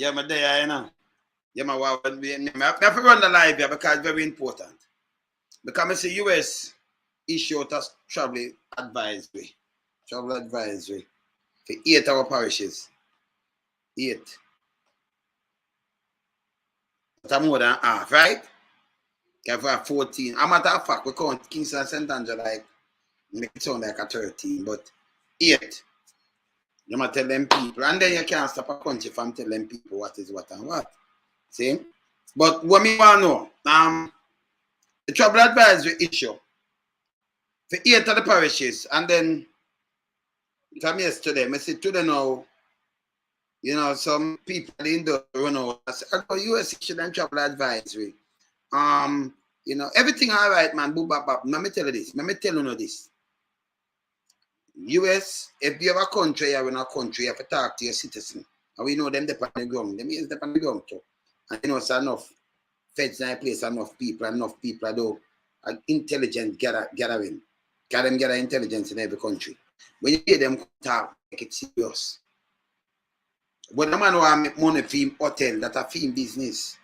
Yeah, my day, you know. Yeah, my wow. I have to run the live here because it's very important. Because I see US issue us travel advisory. Travel advisory for 8 our parishes. 8. That's more than half, right? Because for 14. A matter of fact, we count Kingston and St. Andrew like make it sound like a 13, but 8. You must tell them people, and then you can't stop a country from telling people what is what and what. See? But what me want to know, the travel advisory issue for 8 of the parishes, and then come yesterday, I said today now, you know, some people in the run out. I said, oh, US issue and travel advisory. You know, everything all right, man. Boop, bop, bop. Let me tell you this. Let me tell you this. US, if you have a country, you're in a country, you have to talk to your citizen. And we know them depend on the ground. Them is depend on the ground too. And you know, it's enough feds in a place, enough people do intelligent gathering. Gather intelligence in every country. When you hear them talk, make it serious. When a man want make money for him hotel, that's a film business.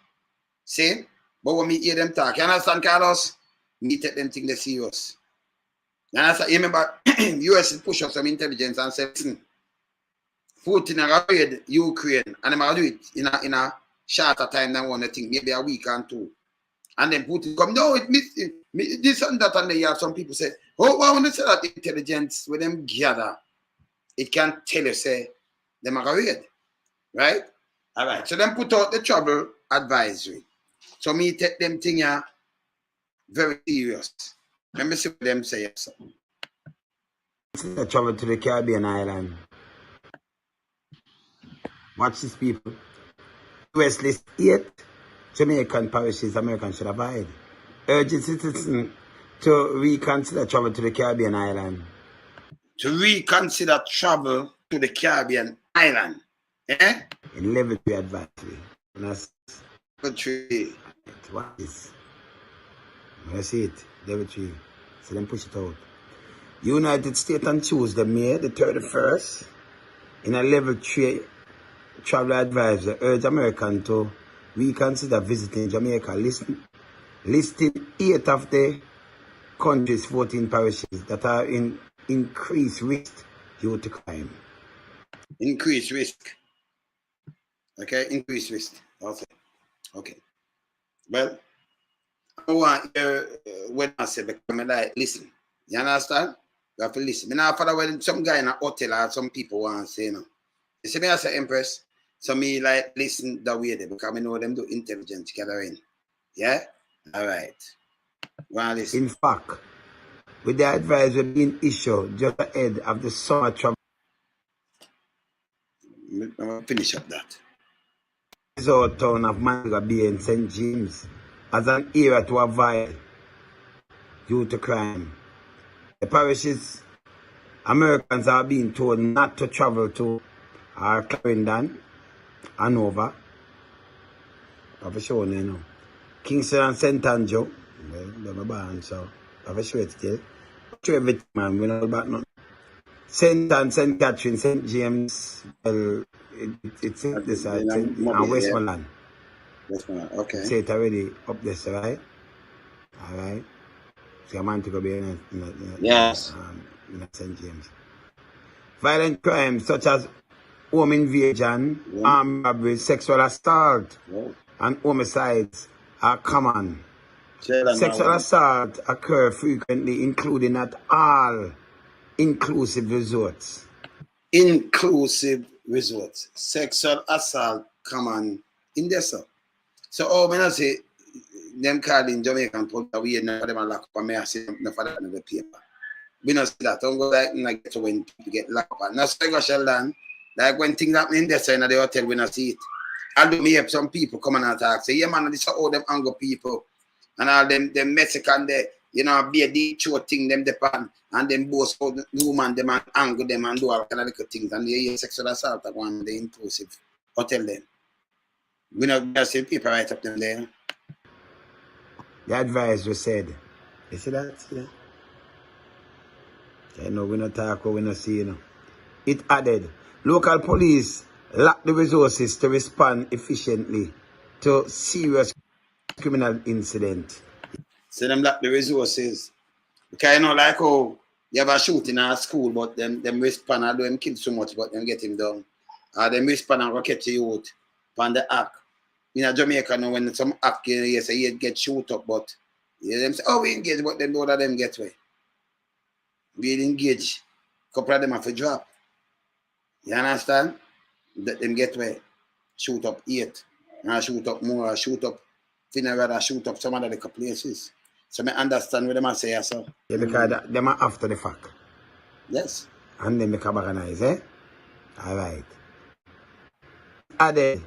See? But when me hear them talk, you understand, Carlos? Me take them things serious. You understand? You remember, US push up some intelligence and say, listen, Putin raid Ukraine, and they might do it in a shorter time than one, I think, maybe a week and two. And then Putin come, no, it missed this and that, and then you have some people say, oh, I want to say that intelligence with them gather, it can tell you, say, them are raid. Right? All right. So then put out the travel advisory. So me take them thing here very serious. Let me see what them say. So. Travel to the Caribbean island. Watch these people. US list 8 Jamaican parishes Americans should avoid. Urging citizens to reconsider travel to the Caribbean island. To reconsider travel to the Caribbean island. Eh? In level 3 advisory. Level 3. What is? I see it. Level 3. So then push it out. United States on Tuesday, May the 31st, in a level 3 travel advisor urge Americans to reconsider visiting Jamaica, listing 8 of the country's 14 parishes that are in increased risk due to crime. Increased risk. Okay, increased risk. Okay. Well, I want when I say become like listen. You understand? You have to listen. Me now for when some guy in a hotel or some people want to say, you know. You see me as an Empress, so me like listen that way there because I know them do intelligence gathering. Yeah? Alright. Want listen. In fact, with the advisory being issued just ahead of the summer travel. I'm going to finish up that. Resort town of Montego Bay and St. James as an area to avoid due to crime. The parishes Americans are being told not to travel to Clarendon, Hanover, I've shown you know. Kingston and St. Andrew, well, so I've shown it still. Everything, man, we know about nothing. St. Anne, St. Catherine, St. James, well, it's this side, and Westmoreland. Westmoreland, okay. Say it already up this, right? All right. So I'm to go be in St. James. Violent crimes such as home invasion, armed robbery, sexual assault, and homicides are common. Sexual assault occur frequently, including at all inclusive resorts. Inclusive resorts. Sexual assault common in there, sir. So, oh, when I say them call in Jamaican put away, never them lock up, and I say no for that in the paper. We don't see that. Don't go like I get to when people get locked up. Now, so I go Sheldon, like when things happen in there, so in the hotel, we don't see it. I do me have some people coming and talk, say, yeah, man, this is all them Anglo people. And all them Mexican, they, you know, be a D2 thing, them depend, and them both the woman, them and angle them and do all kind of little things. And they hear sexual assault at one, the inclusive hotel them. We know just see people right up them there. The advisor said, you see that? See that? I know we not talk or we not see, you know. It added, local police lack the resources to respond efficiently to serious criminal incident. So them lack the resources. Because you know, like how you have a shooting at school, but them respond and do them kill so much, but them get him down. Or them respond and go catch you out on the act. In Jamaica now, when some act you say you get shoot up, but you them say, oh, we engage, but them know that them get away. We engage. Couple of them have to drop. You understand? That them get away. Shoot up 8. And shoot up more, shoot up funeral, shoot up some other little places. So I understand what them say, so. Yeah, because them are after the fact. Yes. And then make a organize, eh? Alright. Added.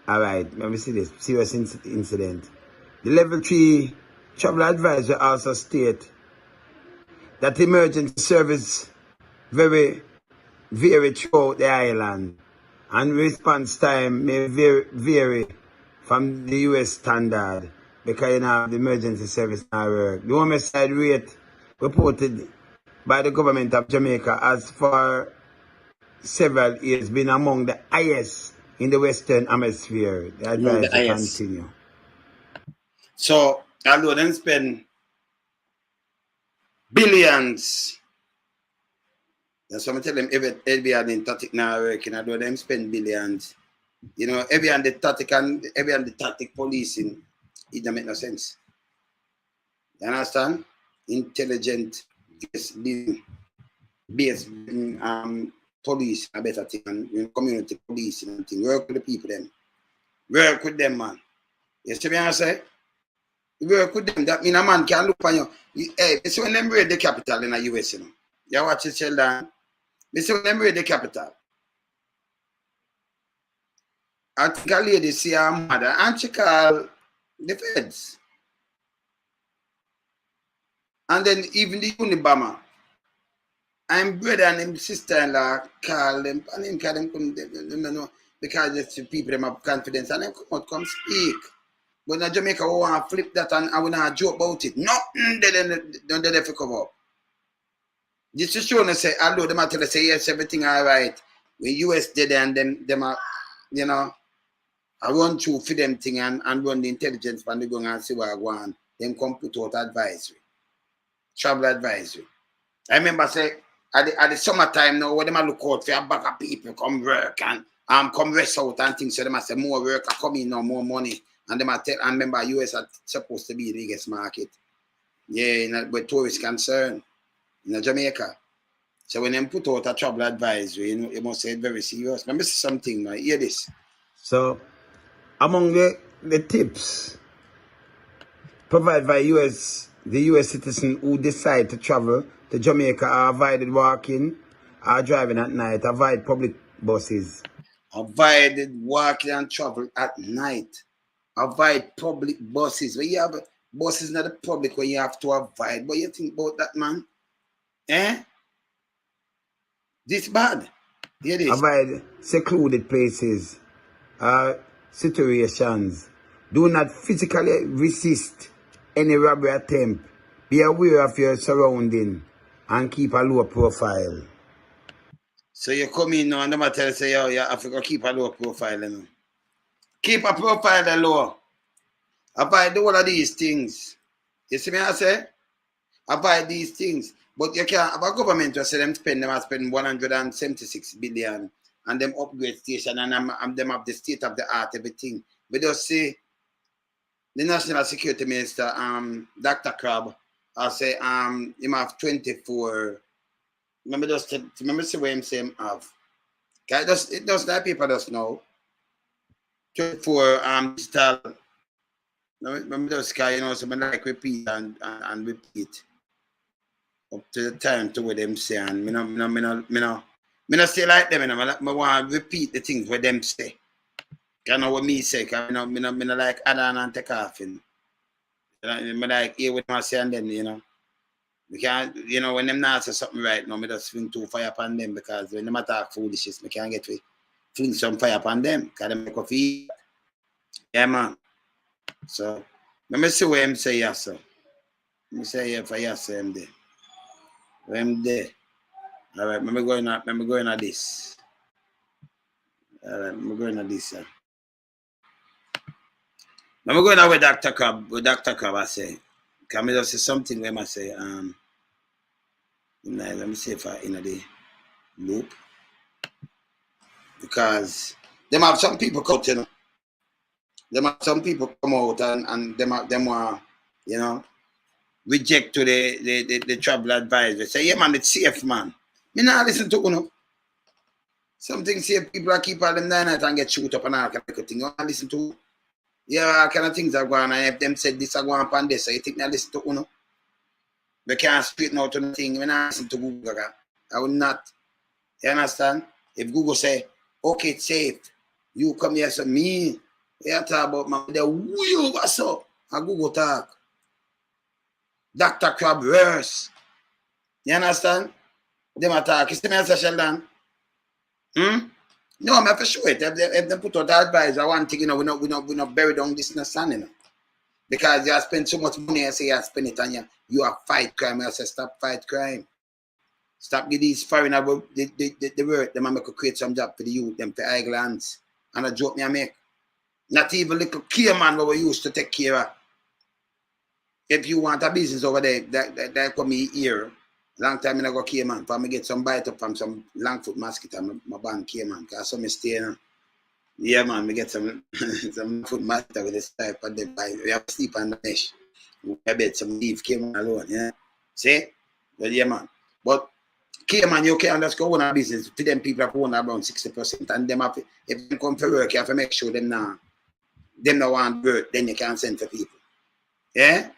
Alright, let me see this. Serious incident. The level 3 travel advisor also state that emergency service vary throughout the island and response time may vary from the US standard because you know the emergency service now work. The homicide rate reported by the government of Jamaica has for several years been among the highest in the Western Hemisphere. The advisor continue. So, although them spend billions, that's what I tell them, every and in tactic now working, although them spend billions. You know, every and the tactic policing, it don't make no sense. You understand? Intelligent, based police a better thing, and community policing and thing. Work with the people them. Work with them, man. You see what I say? Work with them. That mean a man can look on you. Hey, this when them raid the capital in the US, you know. You watch it, Sheldon. This when them raid the capital. I think a lady see her mother and she call the feds. And then even the Unibama. I'm brother and him sister-in-law call them and him call them come, they know, because the people them have confidence and them come speak. But in Jamaica we want to flip that and I will not joke about it. Nothing they have to cover up. This is showing say, although them tell us say yes, everything alright. When US did and them are, you know, I run through for them thing and run the intelligence and they go and see what I want. Them come put out advisory. Travel advisory. I remember say at the summertime now, when them look out for a bag of people come work and come rest out and things, so them say more work are coming now, more money. And them tell and remember US are supposed to be the biggest market. Yeah, with tourist concern in Jamaica. So when them put out a travel advisory, you know, you must say it very serious. Let me see something now. Hear this. So among the tips provided by the US citizen who decide to travel to Jamaica are avoided walking or driving at night, avoid public buses. Avoided walking and travel at night. Avoid public buses. When you have buses not the public when you have to avoid. What you think about that, man? Eh? This bad. Hear this. Avoid secluded places, situations. Do not physically resist any robbery attempt. Be aware of your surrounding and keep a low profile. So you come in now and them tell you say, oh, you have to keep a low profile. You know? Keep a profile low. Avoid all of these things. You see me I say? Avoid these things. But you can't have a government to say them spend 176 billion and them upgrade station and them have the state of the art, everything. But just say the National Security Minister, Dr. Crab, I say him have 24. Remember see what him say him have. It does that people just know. 24 digital. Remember those guy, you know, so I like repeat and repeat. Up to the time to what them say and me no say like them, I want to repeat the things what them say. You know what me say, cause me no like add on and take off. You know, me like hear what them say and then, you know. We can't, you know, when them not say something right now, me just fling too fire upon them because when them attack foolishness, me can't get to fling some fire upon them because them make a feel. Yeah, man. So, let me see what him say, yes, sir. Let me say, yeah, for yes, sir, him there. Him there. All right, let me go in at this. I'm going to this. I'm going to with Dr. Crab. With Dr. Crab, I say. Can I just say something where I say, let me see if I in the loop. Because them have some people come, you know. Them have some people come out and them are, you know, reject to the travel advisor. Say, yeah, man, it's safe, man. Me not listen to you know. Something say people are keep all them down and get shoot up and all kind of thing. You want to listen to? Yeah, all kind of things are going on. And if them said this are going on this, so you think I listen to you know? We can't straighten out anything. We not listen to Google. I will not. You understand? If Google say, okay, it's safe, you come here, so me, you talk about my the wheel, what's up? And Google talk. Dr. Crab worse. You understand? Them attack. You see me as a Sheldon? No, I'm for sure it. If they put out the advice, I want to, you know, we not bury down this in you know. Because you have spent so much money, I say you have spent it on you have fight crime. I say stop fight crime. Stop get these foreign about the work. Them make create some job for the youth, them for islands. And a joke me I make. Not even little care man what we used to take care of. If you want a business over there, that come here. Long time I go care man. For me get some bite up from some Langfoot mosquito, my band care man. Because some stay you know. Yeah man, we get some some foot mosquito with this type of the we have to sleep on the mesh. We bet some leave care man alone, yeah. See? Well yeah man. But man, you can't just go on a business. To them people have owned around 60%. And them have, if they come for work, you have to make sure them now want work, then you can send for people. Yeah?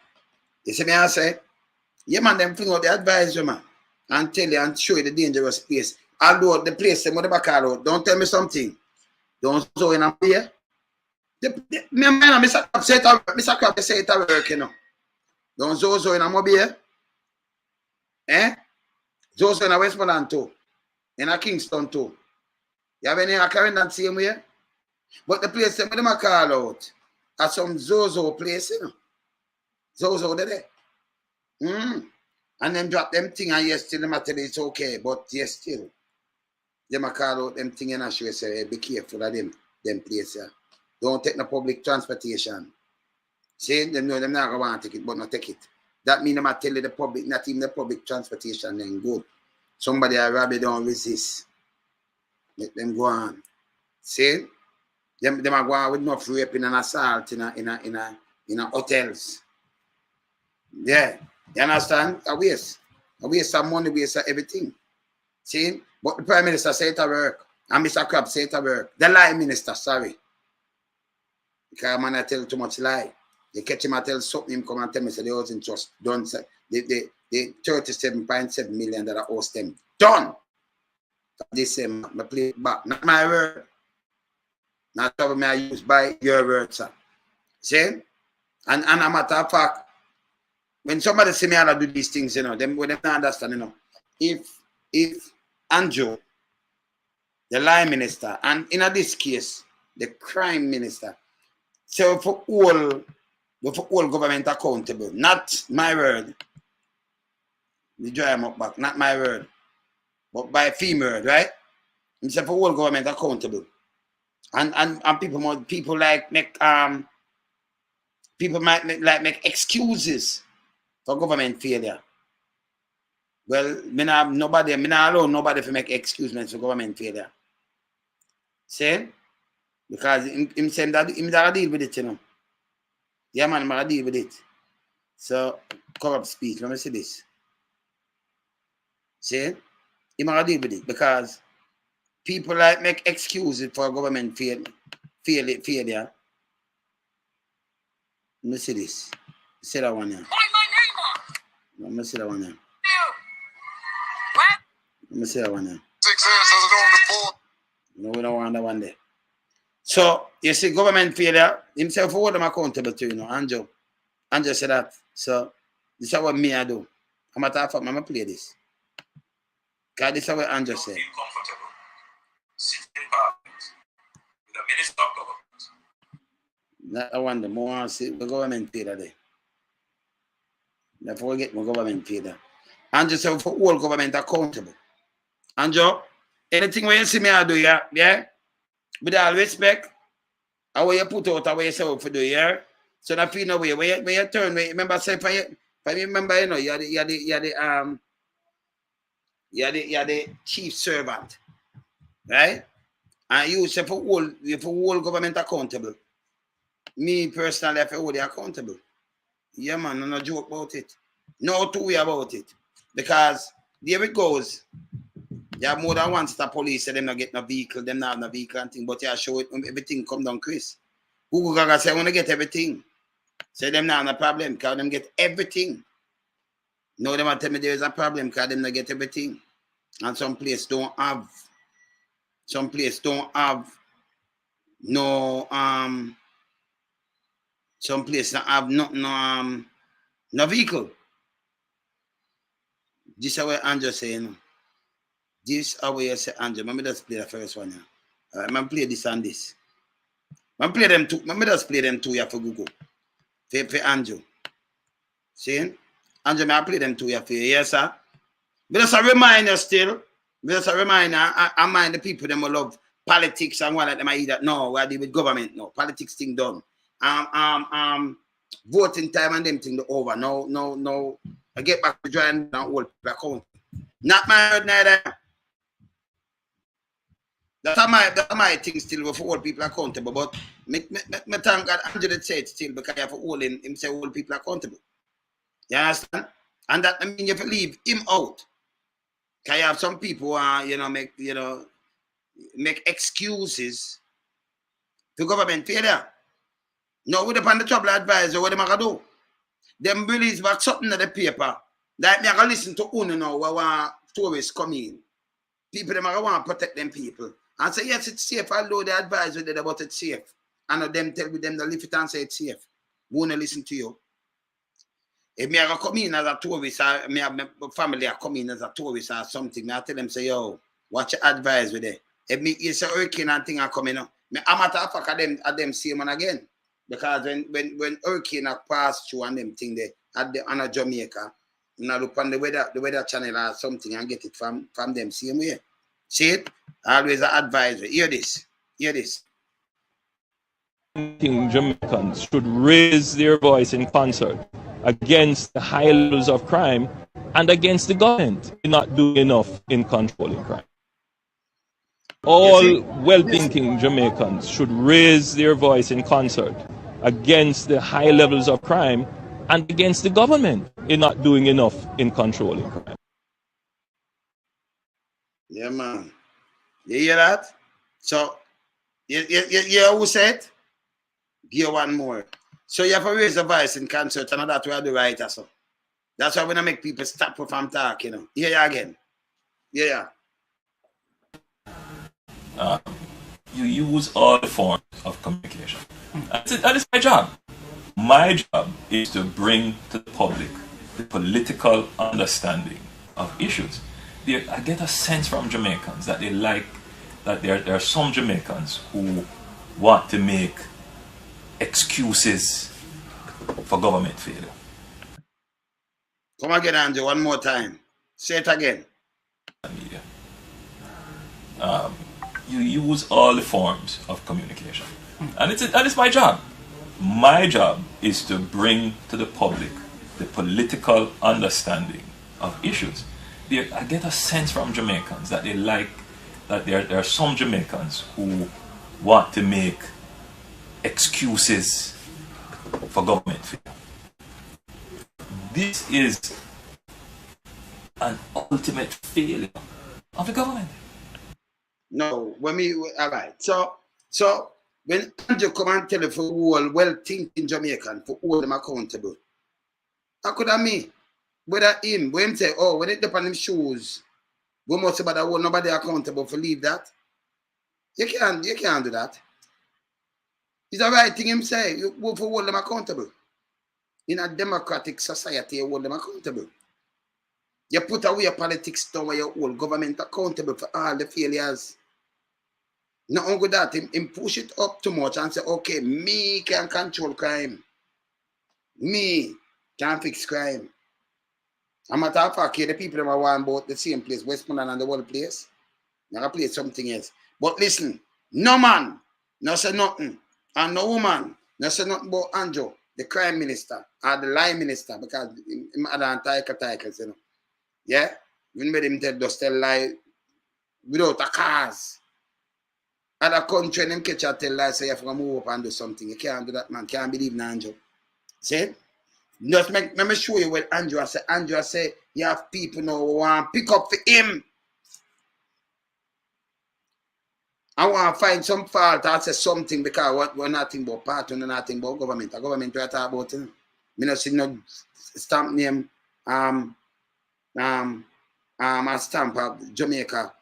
You see me I say? Yeah man, them fling out the advisor man. And tell you and show you the dangerous place. Although the place them whatever call out, don't tell me something. Don't so in a here. Mr. Crab say it at work, you know. Don't so in a mobile. Eh? So in a Westmoreland too. In a Kingston too. You have any occurring that same way? But the place them call out at some Zozo place, you know. Zozo there. And then drop them thing and yes still them tell you it's okay, but yes still. Them call out them thing and I should say be careful of them place. Yeah. Don't take no public transportation. See, them know them not gonna want to take it, but not take it. That means them tell you the public, not even the public transportation then good. Somebody I rather don't resist. Let them go on. See? Them are going with enough raping and assault in hotels. Yeah. You understand? A waste. A waste of money, waste of everything. See? But the Prime Minister said it at work. And Mr. Crab said it at work. The lie minister, sorry. Because man I tell too much lie. They catch him and tell something, him come and tell me so they wasn't just done. The $37.7 million that I owe them. Done. This same I play it back. Not my word. Not how I use by your word, sir. See? And a matter of fact, when somebody see me how to do these things, you know, them when they don't understand, you know, if Andrew, the lie minister, and in this case, the crime minister, so for all government accountable, not my word. The dry them up back, not my word, but by female, right? And so for all government accountable. And people like make people might make excuses for government failure. Well, me not allow nobody to make excuses for government failure. See? Because him saying that him that deal with it, you know. Yeah, man, I deal with it. So corrupt speech. Let me see this. See? Him deal with it because people like make excuses for government failure. Let me see this. See that one here. Let me see that one here. Let me see that one here. No, we don't want that one there. So, you see, government failure, himself hold them accountable to, you know, Andrew. Andrew said that. So, this is what me I do. I'm going to play this. Because this is what Andrew said. Comfortable. Sitting in Parliament with a Minister of Government. Not one, the more I see the government failure there. Never forget my government failure. Andrew said for all government accountable. Andrew, anything when you see me I do, yeah? With all respect, how you put out, how you say for the year. So I feel no way. When you turn, remember say for you remember, you know, you're the chief servant, right? And you say for whole government accountable. Me personally, I feel hold you accountable. Yeah, man, no joke about it. No two way about it. Because there it goes. You have more than one star police, say them not get no vehicle, them not have no vehicle and thing, but you show it everything come down, Chris. Google Gaga say I want to get everything. Say them not have no problem, because them get everything. No, them tell me there is a problem because them not get everything. And some place don't have no some place don't have no vehicle. This is what Andrew saying. This is what you say, Andrew. Let me just play the first one here. Alright, man, play this and this. Man, play them two. Let me just play them two here for Google. For Andrew. See? Andrew, may I play them two here for you? Yes, sir? But just a reminder still. Just a reminder. I mind the people them will love politics and what like them I that. No, we are dealing with government. No, politics thing done. Voting time and them thing over. No. I get back to join and hold people account. Not my word neither. That's my thing still for hold people accountable. But me thank God Andrew did say it still because you have to hold him say hold people accountable. You understand? And that I mean you have to leave him out. Can you have some people make excuses to government failure? No, with upon the trouble advisor, what them gonna do? Them release back something in the paper. Like me I gonna listen to Uno now where tourists come in. People them gonna want to protect them people. And say yes, it's safe, although the advisor did about it's safe. And them tell them to lift it and say it's safe. Won't listen to you. If me I come in as a tourist, or me have my family I come in as a tourist or something, I tell them say, yo, watch your advice with it. If me is a hurricane and thing are coming up, I'm at a fuck at them same one again. Because when hurricane are pass through and them thing there on a Jamaica, you look on the weather channel or something and get it from them same way. See it? Always an advisor. Hear this. I think Jamaicans should raise their voice in concert against the high levels of crime and against the government not doing enough in controlling crime. All well-thinking Jamaicans should raise their voice in concert against the high levels of crime and against the government not doing enough in controlling crime. Yeah, man. You hear that? So, you hear who said? Give one more. So you have to raise the voice in concert, and that's why I do right, so. That's why when I make people stop from talking, you know. Yeah, again. Yeah. You use all the forms of communication. That is my job. My job is to bring to the public the political understanding of issues. I get a sense from Jamaicans that they like that there are some Jamaicans who want to make excuses for government failure. Come again, Andrew, one more time. Say it again. You use all the forms of communication. And that is my job. My job is to bring to the public the political understanding of issues. I get a sense from Jamaicans that they like that there are some Jamaicans who want to make excuses for government failure. This is an ultimate failure of the government. No, all right. So when Andrew come and tell you for all well-thinking Jamaican, for all them accountable, how could that mean? Whether him, when him say, oh, when it depend on him shoes, we must say, but I want nobody accountable for leave that. You can't do that. It's the right thing him say. You for hold them accountable. In a democratic society, you hold them accountable. You put away politics down where you hold government accountable for all the failures. Not only that, him push it up too much and say, okay, me can control crime. Me can fix crime. A matter of fact, the people that want about the same place, Westmoreland and the whole place, now I play something else. But listen, No man, no say nothing. And no woman, no say nothing about Andrew, the crime minister, or the lie minister, because him had tigers, you know. Yeah? We made him just tell lie without a cause. Other country, them catch a tell lie, say you have to move up and do something. You can't do that, man. Can't believe in Andrew. See? Just let me show you what Andrew say. Andrew say, you have people now who want to pick up for him. I want to find some fault or say something because we're nothing about party, we're nothing about government. The government we are talking about it. Me not see no stamp name a stamp of Jamaica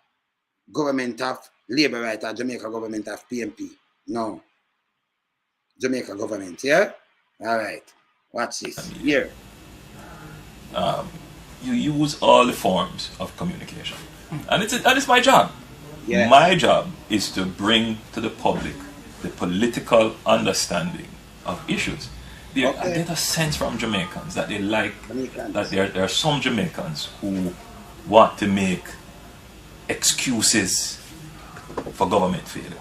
government of Labour right or Jamaica government of PMP. No. Jamaica government, yeah? Alright. Watch this. Here. You use all the forms of communication. And it's my job. Yes. My job is to bring to the public the political understanding of issues. I get a sense from Jamaicans that they like, that there are some Jamaicans who want to make excuses for government failure.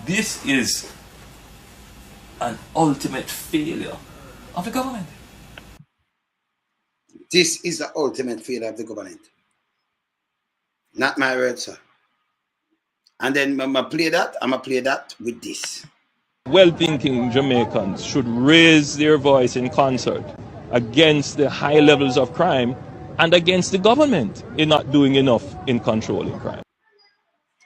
This is an ultimate failure of the government. This is the ultimate failure of the government. Not my word, sir. And then I'm going to play that with this. Well-thinking Jamaicans should raise their voice in concert against the high levels of crime and against the government in not doing enough in controlling crime.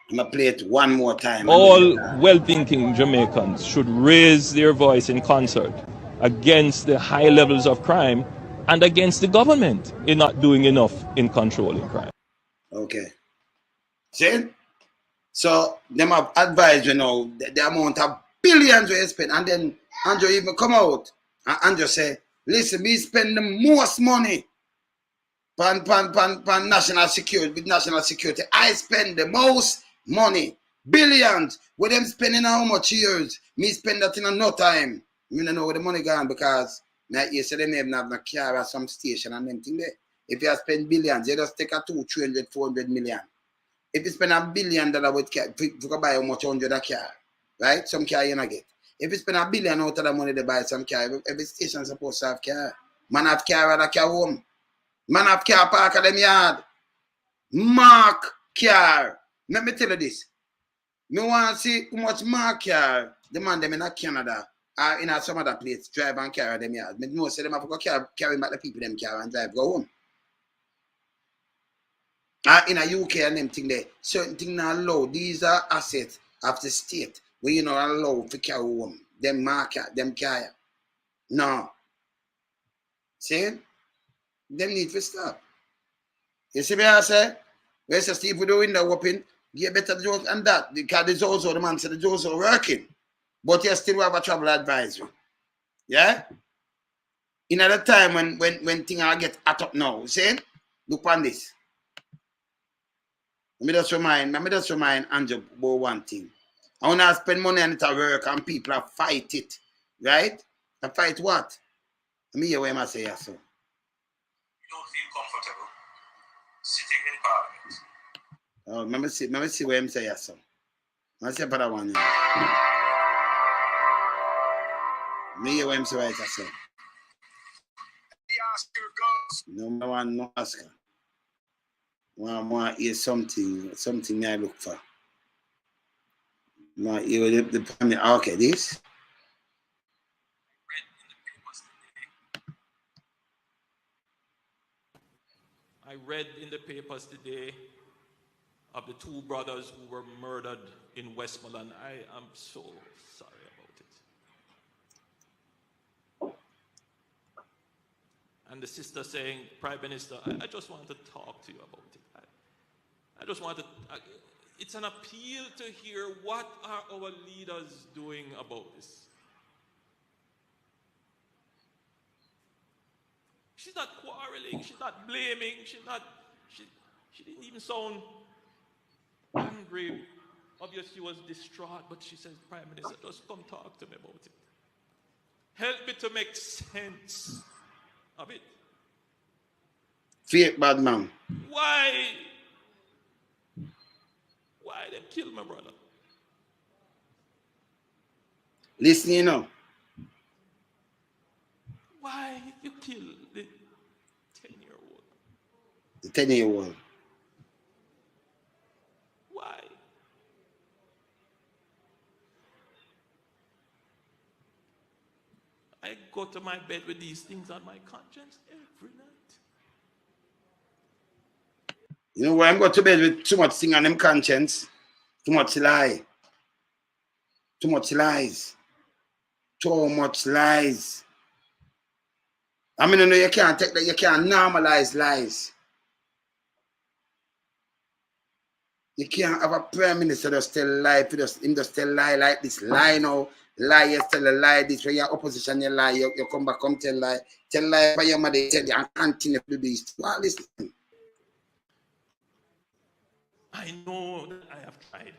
I'm going to play it one more time. All well-thinking Jamaicans should raise their voice in concert against the high levels of crime and against the government in not doing enough in controlling crime. Okay. See? So, them have advised, you know, the amount of billions we spend. And then Andrew even come out and Andrew say, listen, we spend the most money pan national security, with national security. I spend the most money, billions. With them spending how much years? Me spend that in no time. You don't know where the money gone because like you said, they may have no car at some station and them thing there. If you spend billions, you just take a 200, 300, 400 million. If you spend $1 billion with car, you can buy how much 100 a car, right? Some car you not get. If you spend $1 billion out of the money to buy some car, every station supposed to have car. Man have car at a car home. Man have car park at them yard. Mark car. Let me tell you this. Me want to see how much mark car the man them in Canada or in some other place drive and carry them yard. Me know say them have to go carry back the people them car and drive go home. In a UK and them thing there, certain things not allowed. These are assets of the state where you not allowed to carry home. Them market, them carry. No. See? Them need to stop. You see me I say? Where's the Steve with the window open? Get better jokes and that. Because the Joes the man said the Joes are working. But you still have a travel advisory. Yeah? In other time when things are get hot up now, see? Look on this. Let me just remind Andrew about one thing. I want to spend money on it at work and people are fight it. Right? I fight what? Let me hear what I say here, so. You don't feel comfortable sitting in parliament. Oh, let me see what I'm saying, so. Let's see about that one. Let me hear what I'm saying, right, so. No one, no Oscar. Want to hear something I look for. Want to hear the okay, this. I read in the papers today of the two brothers who were murdered in Westmoreland. I am so sorry about it. And the sister saying, Prime Minister, I just want to talk to you about it. I just want to, it's an appeal to hear what are our leaders doing about this. She's not quarreling, she's not blaming, she didn't even sound angry. Obviously she was distraught, but she says, Prime Minister, just come talk to me about it. Help me to make sense of it. Fake bad man. Why Why they kill my brother? Listen, you know. Why you kill the 10-year-old? The 10-year-old. Why? I go to my bed with these things on my conscience every night. You know why I'm going to bed with too much thing on them conscience? Too much lie. Too much lies. Too much lies. I mean, you can't take that, you can't normalize lies. You can't have a prime minister just tell lie, if him just tell lie like this, lie now, lie, you tell a lie, this when you're opposition, you lie, you come back, come tell lie by your mother, tell you, and continue to do this. Well, listen. I know that I have tried.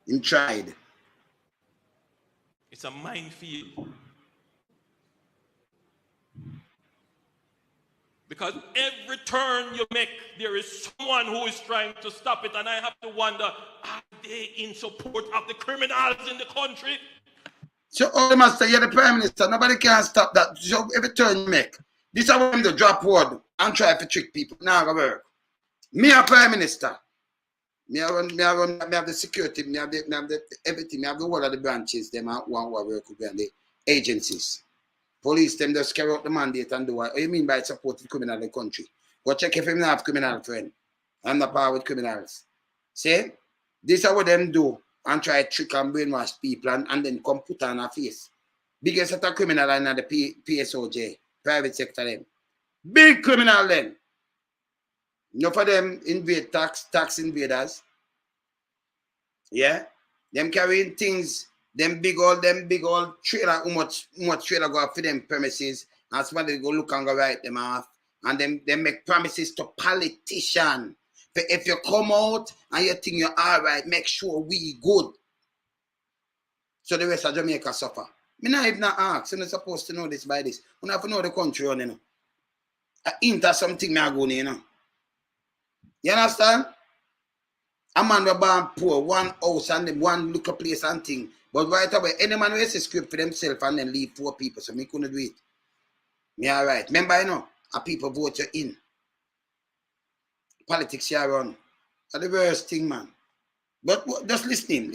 Him tried. It's a minefield. Because every turn you make, there is someone who is trying to stop it, and I have to wonder, are they in support of the criminals in the country? So all them say, you're the prime minister, nobody can stop that. So every turn you make, this is how them to drop word and try to trick people. Now go work. Me a prime minister. Me have the security, me have the everything, me have the whole of the branches, them one work with the agencies. Police them just carry out the mandate and do what you mean by supporting criminal in the country. Go check if him not have criminal friend. I'm not power with criminals. See? This is what them do and try to trick and brainwash people and then come put on a face. Biggest set of criminal in the PSOJ, private sector them. Big criminal then. Enough of them invade tax invaders. Yeah? Them carrying things, them big old trailer, how much trailer go up for them premises, and somebody go look and go write them off. And them make promises to politicians. But if you come out and you think you're all right, make sure we good. So the rest of Jamaica suffer. Me not even ask, you're not supposed to know this by this. You have to know the country on, you know. I enter something me I go, you know. You understand? A man was born poor, one house and them one little place and thing. But right away, any man who has a script for themselves and then leave 4 people, so me couldn't do it. Me all right. Remember, you know, a people vote you in. Politics here run. That's the worst thing, man. But just listening.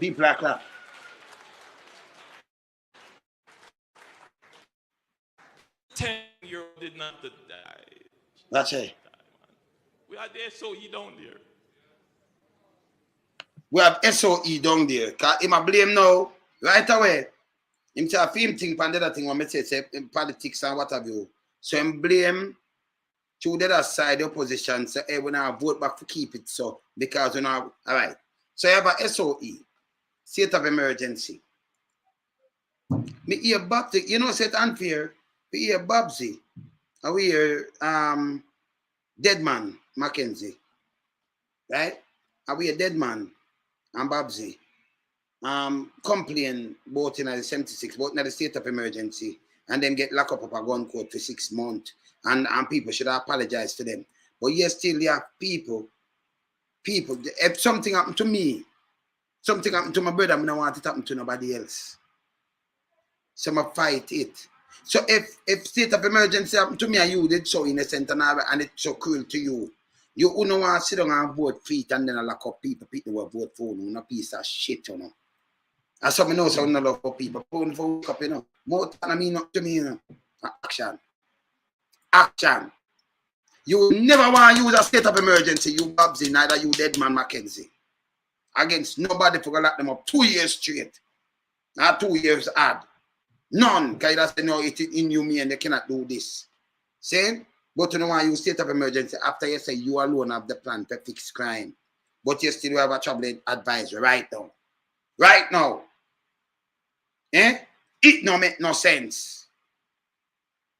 People are clap. €10 did not die. That's it. We are the SOE down there. We have SOE down there. Because him a blame now, right away. Him say a film thing, and the other thing, when I say politics and what have you. So him blame to the other side, the opposition, say, hey, we now vote back to keep it so, because we now, all right. So you have a SOE, state of emergency. Me hear Babsy, you know, say unfair. We hear Babsy, and we hear Dead Man Mackenzie, right? And we hear Dead Man and Babsy complain both in the 76, both in the state of emergency, and then get locked up a gun court for 6 months, and people should apologize to them. But yes, still you have people, if something happened to me, something happened to my brother, I don't want it to happen to nobody else. So I fight it. So if state of emergency happened to me and you did so innocent and it's so cruel to you, you wouldn't want to sit down and vote for it and then lock up people will vote for you, no piece of shit, you know. And some know so no love for people. Voting for up, you know. More than I mean not to me, you know. Action. You never want to use a state of emergency, you Babsy, neither you Dead Man Mackenzie. Against nobody for lock them up 2 years straight. Not 2 years hard. None. Because you say, no, it's inhumane, they cannot do this. See? But you don't want to use state of emergency after you say you alone have the plan to fix crime. But you still have a troubling advisor right now. Right now. Eh? It no make no sense.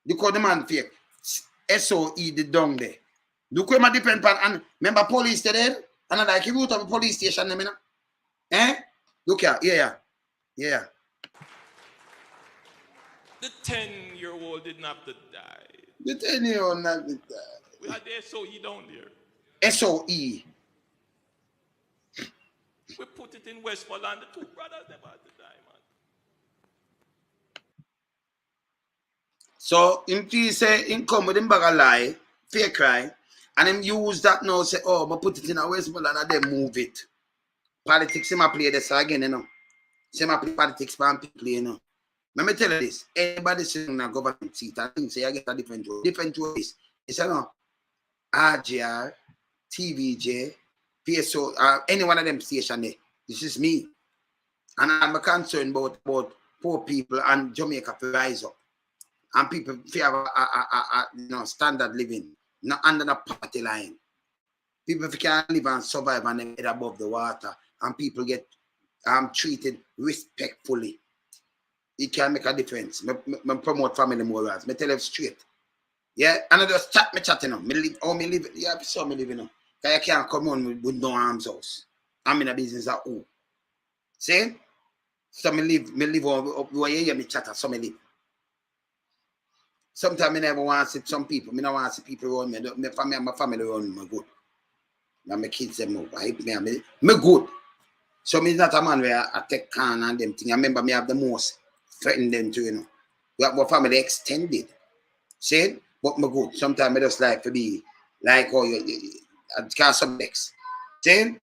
Because the man fake. SOE the down there. Look where my depend on, and remember police there? And I like you route of a police station, you know? Eh? Look here, yeah. The 10-year-old didn't have to die. The 10-year-old not to die. We had the SOE down there. SOE. We put it in Westmoreland. The two brothers never had to die, man. So him say him come with him bag of lie, fake cry, and him use that now say, oh, but put it in a Westmoreland and then move it. Politics him a play this again, you know. Same play politics for people, you know. Let me tell you this. Anybody sitting in a government seat, I think say I get a different choice. Different choice. It's no RGR, TVJ, PSO, any one of them station there. This is me. And I'm concerned about poor people and Jamaica to rise up. And people have a standard living, not under the poverty line. People can live and survive and then get above the water, and people get treated respectfully. It can make a difference. I promote family morals. I tell them straight. Yeah, and I just chatting them. Me live. Yeah, so me live, you know. Because I can't come on with no arms house. I'm in a business at home. See? So me live up where you hear me chat, so me live. Sometimes I never want to see some people. I don't want to see people around me. My family around me good. Now my kids them over. Me good. So me not a man where I take can and them thing. I remember me have the most threatened them to, you know. We have my family extended. See? But me good. Sometimes I just like to be like, oh, I can't subjects. See?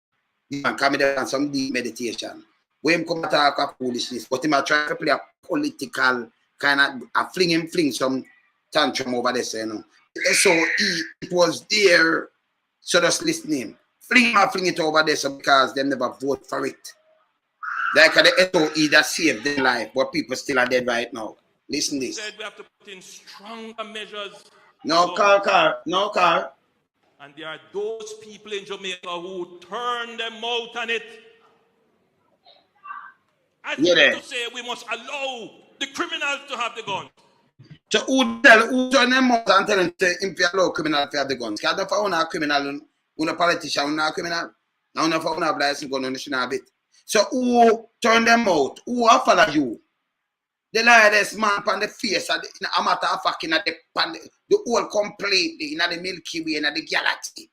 You can come there and some deep meditation. When him come talk a foolishness, but him a try to play a political kind of, I fling some tantrum over there, you know. SOE, it was there, so just listening. Fling it over there, so because they never vote for it. Like the SOE that saved their life, but people still are dead right now. Listen this. Said we have to put in stronger measures. No car. And there are those people in Jamaica who turn them out on it. I think to say we must allow the criminals to have the guns. So who turn them out and tell them to if you allow criminals to have the guns? Because if you are a criminal, you're a politician, you're not a criminal. Now if you have license gun, you shouldn't have it. So who turn them out? Who are follow you? The lightest man on the face of the matter of fact in the whole completely in the Milky Way in the galaxy.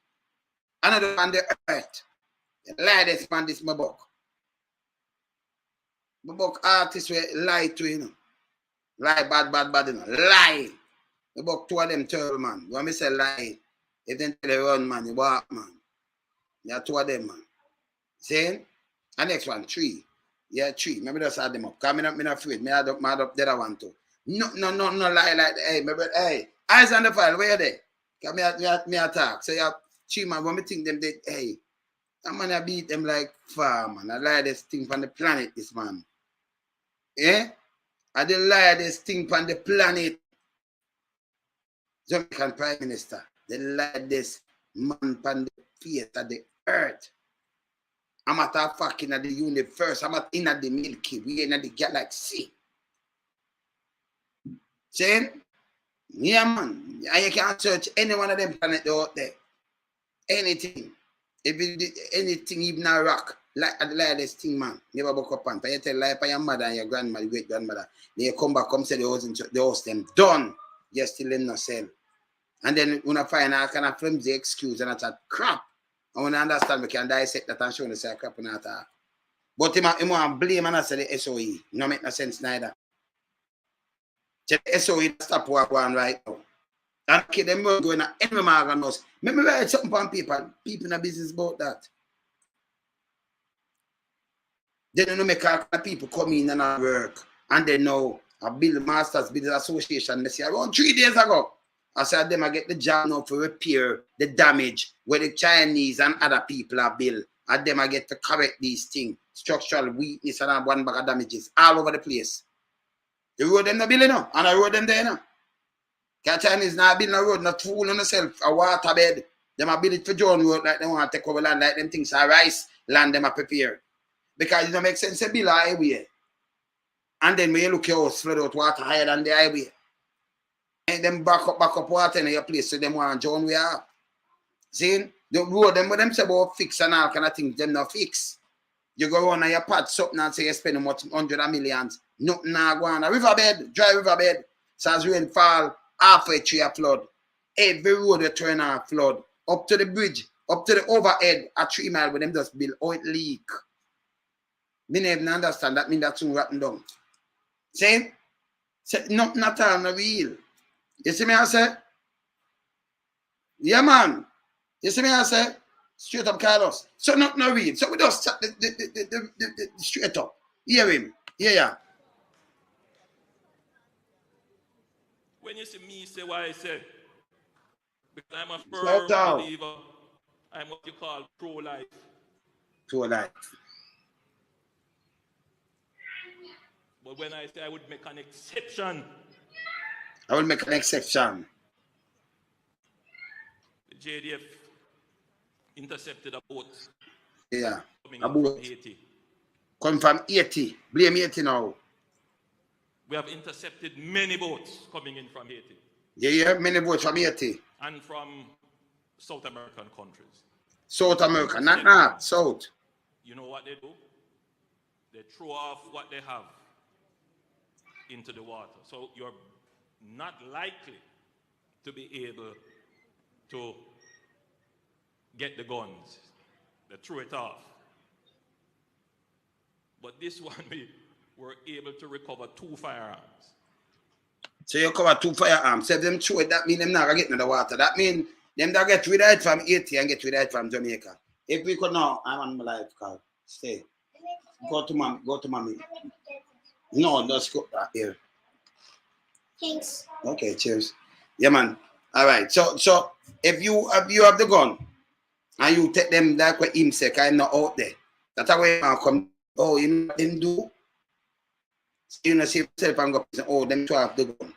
Another on the earth. The lightest man this my book. My book artists will lie to you know. Lie bad, you know. Lie. My book two of them terrible man. When me say lie, if they tell you run man, you walk man. There are two of them man. See? And next one, 3. Yeah, 3. Maybe just add them up. Because I'm not afraid. I don't mad up the other one too. No lie like that. Hey, maybe, hey, eyes on the file, where are they? Because me attack. So you have 3 man, when me think them, they, hey, that man I beat them like far, man. I lie this thing from the planet, this man. Yeah? I didn't lie this thing from the planet. Jamaican Prime Minister. They lie this man from the face of the earth. I'm at a fucking at the universe. I'm at in at the Milky Way in the galaxy. Saying? Yeah, man. And you can search any one of them planets out there. Anything. If it, anything, even a rock. Like this thing, man. Never book up on. You tell lie for your mother and your grandmother, great grandmother. Then you come back, come say the house them done. You still in no sell. And then when I find out kind of flimsy excuse and I thought crap. I want to understand we can dissect that and show you say crap and that. But he want to blame and I say the SOE. No make no sense neither. The SOE stop what going right now. And okay, them going to any man knows. Maybe write something on people. People in the business about that. They don't make people come in and work. And they know a Bill Masters Business Association. They say around 3 days ago. I said them I get the job now for repair the damage where the Chinese and other people are built. And them I get to correct these things. Structural weakness and one bag of damages all over the place. The road them the building now. And the road them there now. Because Chinese not building a road, not fool on themselves, a water bed. Them are build it for John Road like they want to take over land like them things are rice land them are prepare. Because it don't make sense to build a highway. And then when you look your house flood out water higher than the highway. And them back up water in your place so them want John way up. See? The road them what them say about fix and all kind of things, them not fix. You go on and you pat something and say you spend much hundreds of millions. Nothing now go on. A riverbed, dry riverbed. So as rain fall, halfway through a flood. Every road you turn on flood. Up to the bridge, up to the overhead, a 3 mile with them just build. Oh, it leak. Me never understand that mean that's soon rotten down. See? Say, nothing at all, no real. You see me I say? Yeah, man. You see me I say? Straight up, Carlos. So not no real. So we just chat the straight up. Hear him. Yeah. When you see me say what I say, because I'm a Shout firm out. believer, I'm what you call pro-life. Pro-life. But when I say I would make an exception, I will make an exception. the JDF intercepted a boat. Yeah. Coming A in boat. from Haiti. Come from Haiti. Blame Haiti now. We have intercepted many boats coming in from Haiti. Yeah, many boats from Haiti. And from South American countries. South America, not North, South. You know what they do? They throw off what they have into the water. So you're not likely to be able to get the guns. They threw it off. But this one, we were able to recover 2 firearms. So you cover 2 firearms. So if them throw it, that means them not going to get in the water. That means them that get rid of it from Haiti and get rid of it from Jamaica. If we could now, I'm on my life call. Stay. Go to mommy. No, let's go back here. Thanks. Okay, cheers. Yeah, man. All right. So if you have the gun and you take them like what him say, I'm not out there. That's how I come. Oh, you didn't do. You know, see yourself and go. Oh, them to have the gun.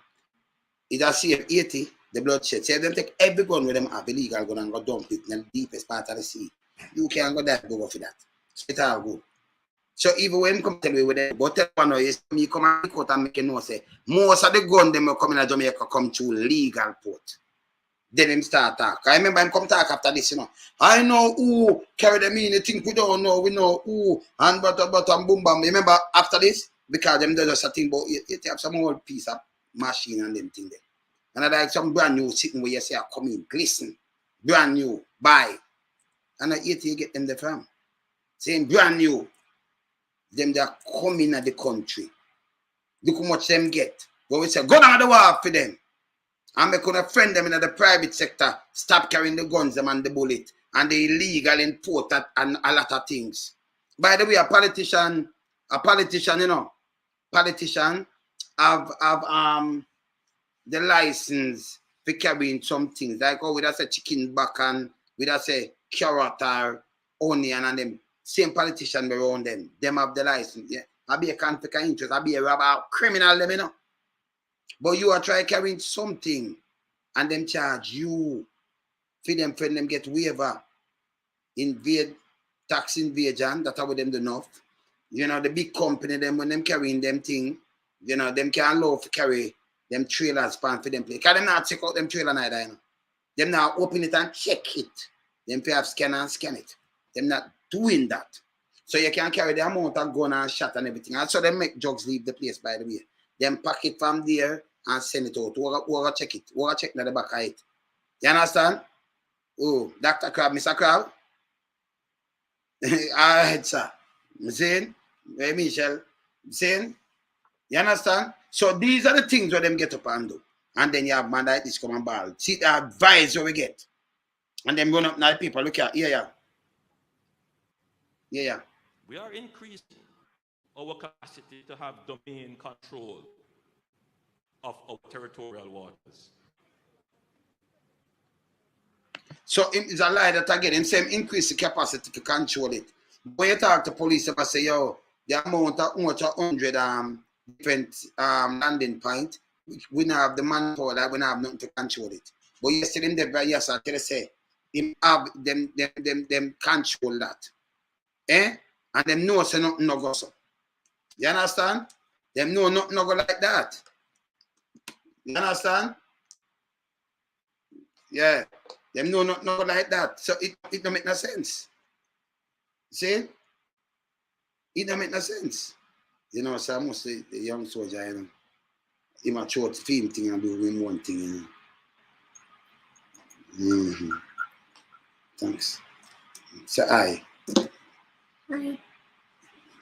It just save 80 the bloodshed. Say them take every gun with them have illegal gun and go dump it in the deepest part of the sea. You can't go there go for that. So it's all good. So even when come tell me with them, but tell one is me come and court and make you know say most of the gun them will come in Jamaica come through legal port. Then him start talk. I remember him come talk after this, you know. I know who carry them in, you think we don't know, we know who, and but and boom bam. Remember after this? Because them just a thing about you have some old piece of machine and them thing there. And I like some brand new sitting where you say I come in, glisten, brand new, buy. And I eat you get them the from. Saying brand new. Them that come in at the country. Look how much them get. But we say, go down the wall for them. And make a friend them in the private sector. Stop carrying the guns them and the bullet. And the illegal import and a lot of things. By the way, a politician, you know, politician have the license for carrying some things. Like we just say chicken back and we just say carrot or onion and them. Same politician around them. Them have the license. Yeah. I be a conflict of interest. I be a robber, criminal, them, you know. But you are trying carrying something and them charge you. For them friend them get waiver. Tax invasion, that's how them do enough. You know, the big company, them when them carrying them thing, you know, them can't allow to carry them trailers pan for them play. Because them not check out them trailer neither, you know. Them now open it and check it. Them pay have scan and scan it. Them not doing that. So you can carry the amount of gun and shot and everything. And so they make drugs leave the place, by the way. Them pack it from there and send it out. We'll check it. We'll check the back of it. You understand? Oh, Dr. Crab, Mr. Crab. All right, sir. I'm saying, hey, Michelle. I'm saying, you understand? So these are the things where them get up and do. And then you have man like this come and ball. See the advice we get. And then run up now people look at, yeah. We are increasing our capacity to have domain control of our territorial waters. So it's a lie that again, him say increase the capacity to control it. When you talk to police, they say, yo, the amount of 100 different landing points, we don't have the manpower that we don't have nothing to control it. But you see them there, yes, I tell you say, him have them control that. And them know say nothing no go so. You understand? Them know nothing no go like that. You understand? Yeah. Them know nothing no go like that. So it don't make no sense. See? It don't make no sense. You know, so I must say the young soldier, you know, he might short film thing and do him one thing, you know. Mm-hmm. Thanks. So I. Hi.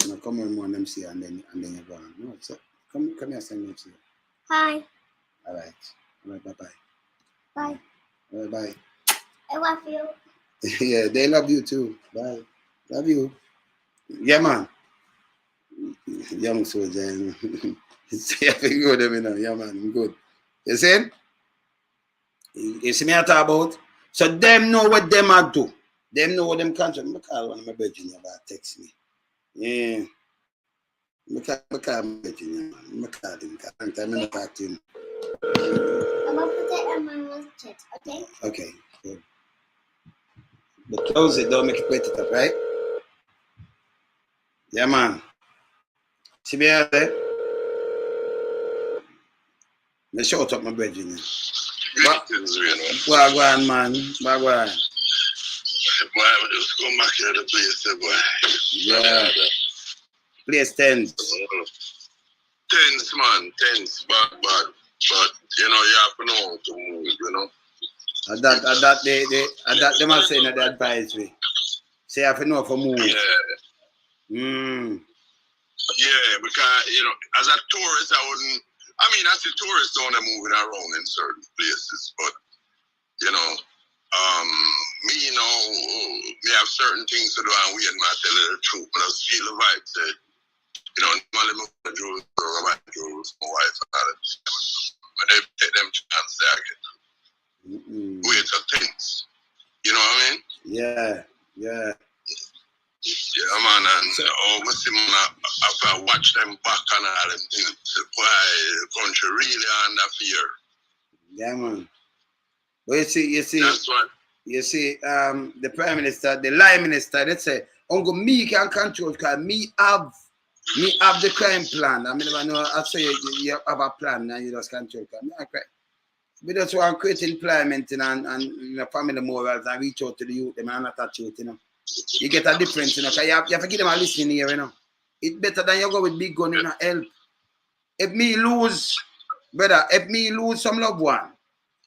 Now come on, more them see and then you go on. No, so come here, send me see. Hi. All right. All right, bye-bye. Bye. All right, bye. I love you. Yeah, they love you too. Bye. Love you. Yeah, man. Young soldier. Say I feel good, you know. Yeah, man, I'm good. You see? You see me I talk about? So them know what them are do. Them know what them country. I call one of my brethren about text me. Yeah. I call my brethren, man. I call him. I'm not talk to him. I'm gonna put it in my chat, okay? Okay, good. But close it, don't make it wet it up, right? Yeah, man. See me out there? Me shout up my brethren. Wagwan, man. Wagwan. Boy, I would just go back to the place, boy. Yeah. Place tense. Tense, man. Tense. Bad. But, you know, you have to know how to move, you know. They must say that the advisory. Say I have to know for move. Yeah. Yeah, because, you know, as a tourist, I mean, as a tourist, don't moving around in certain places, but, you know, me, you know, me have certain things to do, and we and my tell you the truth, but I feel the vibe that, you know, normally my Jews, my wife, but they take them chance there again. Wait for things. You know what I mean? Yeah. Yeah, man, and see, man, after I watch them back and all them things, why the country really under fear. Yeah, man. But you see, that's what. You see, the Prime Minister, the Line Minister, they say, Uncle, me can control because me have the crime plan. I mean, I know I say you have a plan and you just control. We just want to create employment and you know, family morals and reach out to the youth, them and not touch youth, you know. You get a difference, you know, because you have to give them a listening here, you know. It's better than you go with big gun, you know, help. If me lose, brother, some loved one,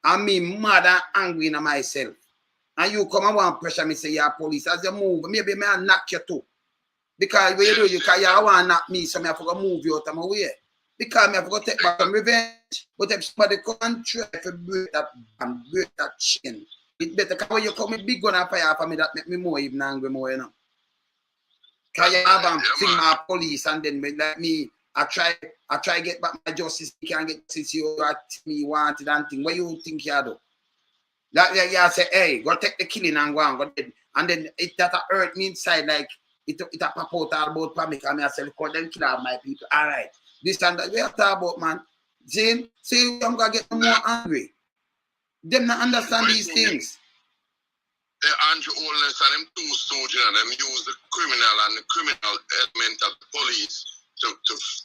and me mad and angry in myself, and you come and want pressure me say you're police, as you move, maybe me I'll knock you too. Because when you do, because you want to knock me, so me have to move you out of my way. Because me have to take back some revenge. But if somebody come and try to break that chain, it better because when you come with big gun and fire for me, that make me more even angry more, you know. Because you have sing my police and then like me, I try get back my justice, you can't get justice, you me wanted and thing. What you think you do? That you say, hey, go take the killing and go on, and then it that hurt me inside, like it a pop out all about panic and me I say, because them kill all my people. All right. This and that we have to talk about, man. See, I'm gonna get more angry. Them not understand these things. The anti-oldness and them too soldier and them use the criminal and the criminal element of the police to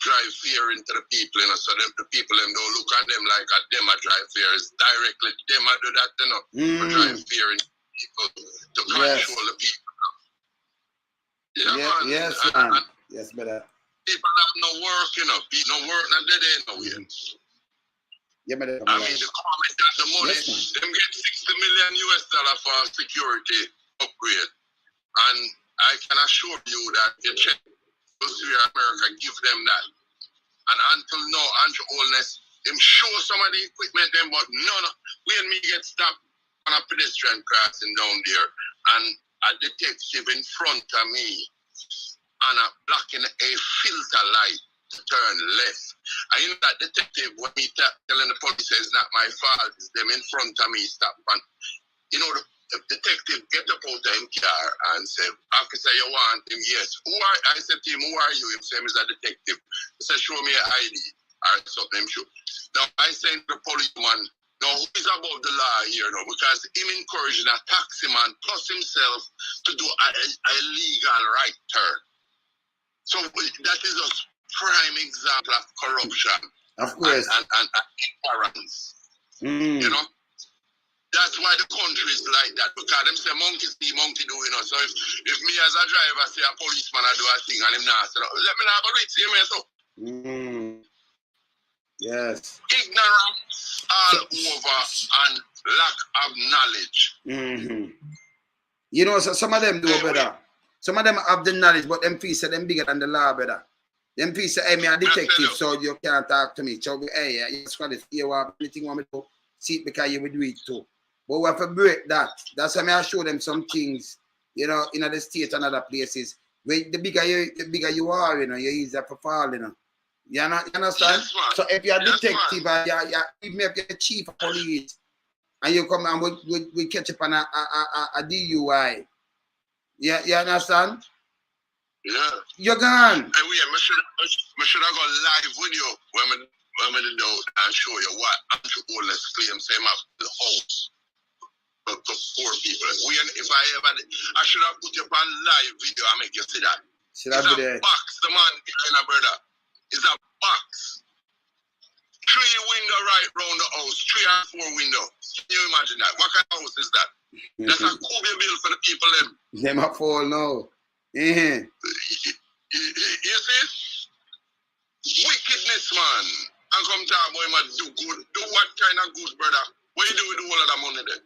drive fear into the people, you know, so the people them don't look at them like a them a drive fear. It's directly them a do that, you know, to drive fear into people, to control the people. Yeah, man. Yes, man. Yes, better. People have no work, you know. No work, not dead ain't no way. Yeah, but I mean, the government got the money. Yes, them get $60 million for security upgrade. And I can assure you that the check America give them that. And until now, Andrew Holness, them show some of the equipment them, but none of when me get stopped on a pedestrian crossing down there and a detective in front of me and a blocking a filter light to turn left. And you know that detective, when me telling the police it's not my fault, it's them in front of me stop. And you know, the detective get up out of him car and say, officer, you want him? Yes. I said to him, who are you? He said, I'm a detective. He said, show me an ID. Or something. Now, I said to the policeman, now, who is above the law here now? Because him encouraging a taxi man plus himself to do a legal right turn. So that is a prime example of corruption. Of course. And ignorance. You know? That's why the country is like that. Because them say monkey see, monkey do, you know. So if me as a driver say a policeman I do a thing and him not say, let me not go do it, see me so. Yes. Ignorance all over and lack of knowledge. You know, so some of them do better. Some of them have the knowledge, but them feel say them bigger than the law, brother. Them feel say, hey, me a detective, so you can't talk to me. So, hey, you squad it, you want anything want me to see it because you will do it too. But we have to break that. That's why I show them some things, you know, in other states and other places. Where the bigger you are, you know, you're easier for fall, you know. You understand? Yes, so if you're a detective, even if you're a chief of police, and you come and we catch up on a DUI, you understand? Yeah. You're gone. And we should have gone live with you when we do and show you what Andrew Oles claims him up the house for poor people. I should have put you on live video and make you see that. It's a box, the man behind a brother. It's a box. 3 window right round the house, 3 and 4 window. Can you imagine that? What kind of house is that? That's a Kobe bill for the people them. Them a fall now. You see? Wickedness, man. And come talk about him and do good. Do what kind of good, brother? What you do with all of that money there?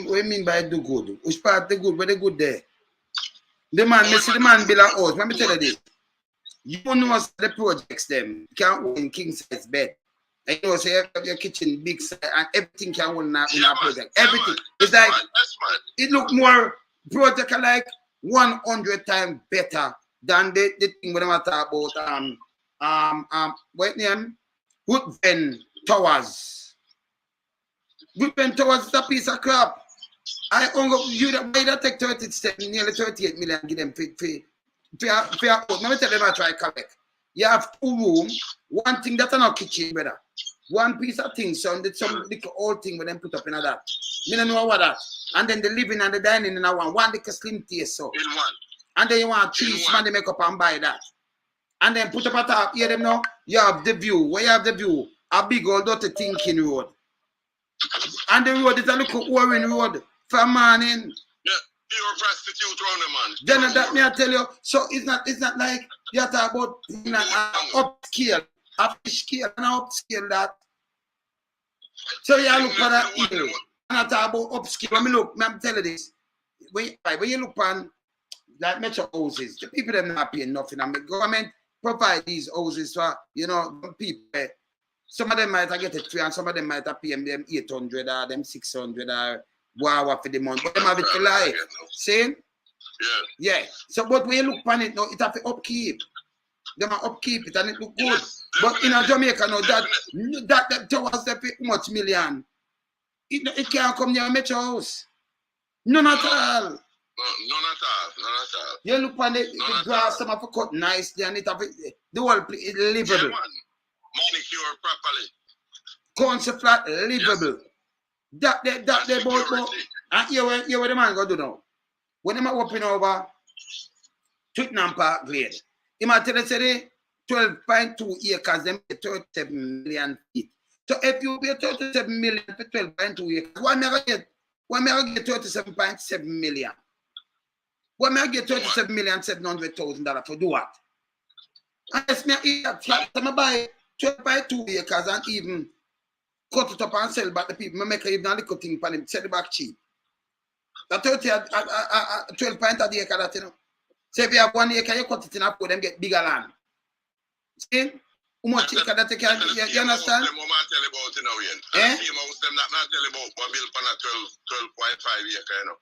What you mean by do good? Which part the good? Where the good there? The man, me see the man build a house. Let me tell you this. You know the projects them can't hold in king size bed. And you know, say you have your kitchen big size and everything can hold in a project. Everything. It's like it look more project like 100 times better than the thing when I talk about what name? Woodven Towers. Woodven Towers is a piece of crap. I only you that buy that take 37, nearly 38 million, give them free. Let me tell them I try correct. You have 2 rooms, one thing that's not kitchen, brother. One piece of thing, some little old thing when them put up in that. Me don't know what that. And then the living and the dining in one little slim taste so. In one. And then you want 3 man they make up and buy that. And then put up a top, hear them now, you have the view. Where you have the view? A big old dirty thinking road. And the road is a little worrying road from morning. You're a prostitute round the man. Then that me I tell you, so it's not like you talk about upscale, a fish scale and upscale that. So you look for that evil. And I talk about upscale. When me look, I'm telling you this. When you look on like metro houses, the people them not paying nothing. And the government provide these houses for people. Some of them might get it free and some of them might pay them 800 or them 600 or wow for the month, but them have it for life. See? Yeah. So, but when you look on it now, it have to upkeep. Them have upkeep it and it look good. Yes, but in a Jamaica now, that towers they pay much million. It can't come near a metro house. None at all. None at all. You look on the grass, some have cut nicely and it have the whole place is livable. Yeah, manicure properly. Council flat livable. Yes. That they both and here what the man go do now. When they open over Twickenham Park Glade, he might tell us say 12.2 acres, them 37 million feet. So if you pay 37 million for 12.2 acres, why may I get 37.7 million? Why may I get $37,700,000 for do what? Unless me eat that flat, I buy 12.2 acres and even cut it up and sell back the people. I make even a little thing for them, sell it back cheap. That 12 point of the acre that, you know. So if you have 1 acre, you cut it in half for them get bigger land. See? How much acre that you can, you understand? Them woman tell about it now, Ian. And the same house them not tell about one built on a 12.5 acre, you know.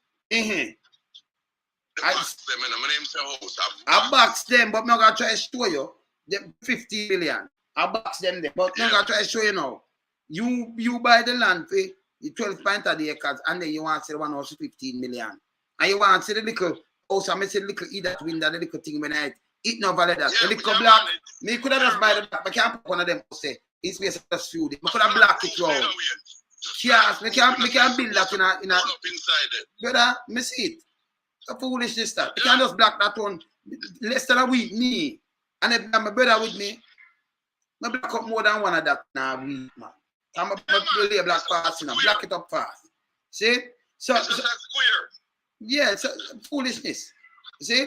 I box them, you know. My name's the house. I box them, but I'm not going to try to show you. Them 50 million. I box them there, but I'm not going to try to show you now. You buy the land for the 12 point of the acres, and then you want to sell one house for 15 million. And you want to see the little house, I say the little eat that window, the little thing when I eat no valid that. The little black, me could have just buy the black, but I can't put one of them say it's space of just food. I could have black it round. Yes, me can build that in a brother, me see it. So foolishness that. You can't just black that one less than a week, me. And if my brother with me, I black up more than one of that now, week, man. I'm a lay black fast, you know, black it up fast. See? So It's just a square. yeah, it's foolishness. See?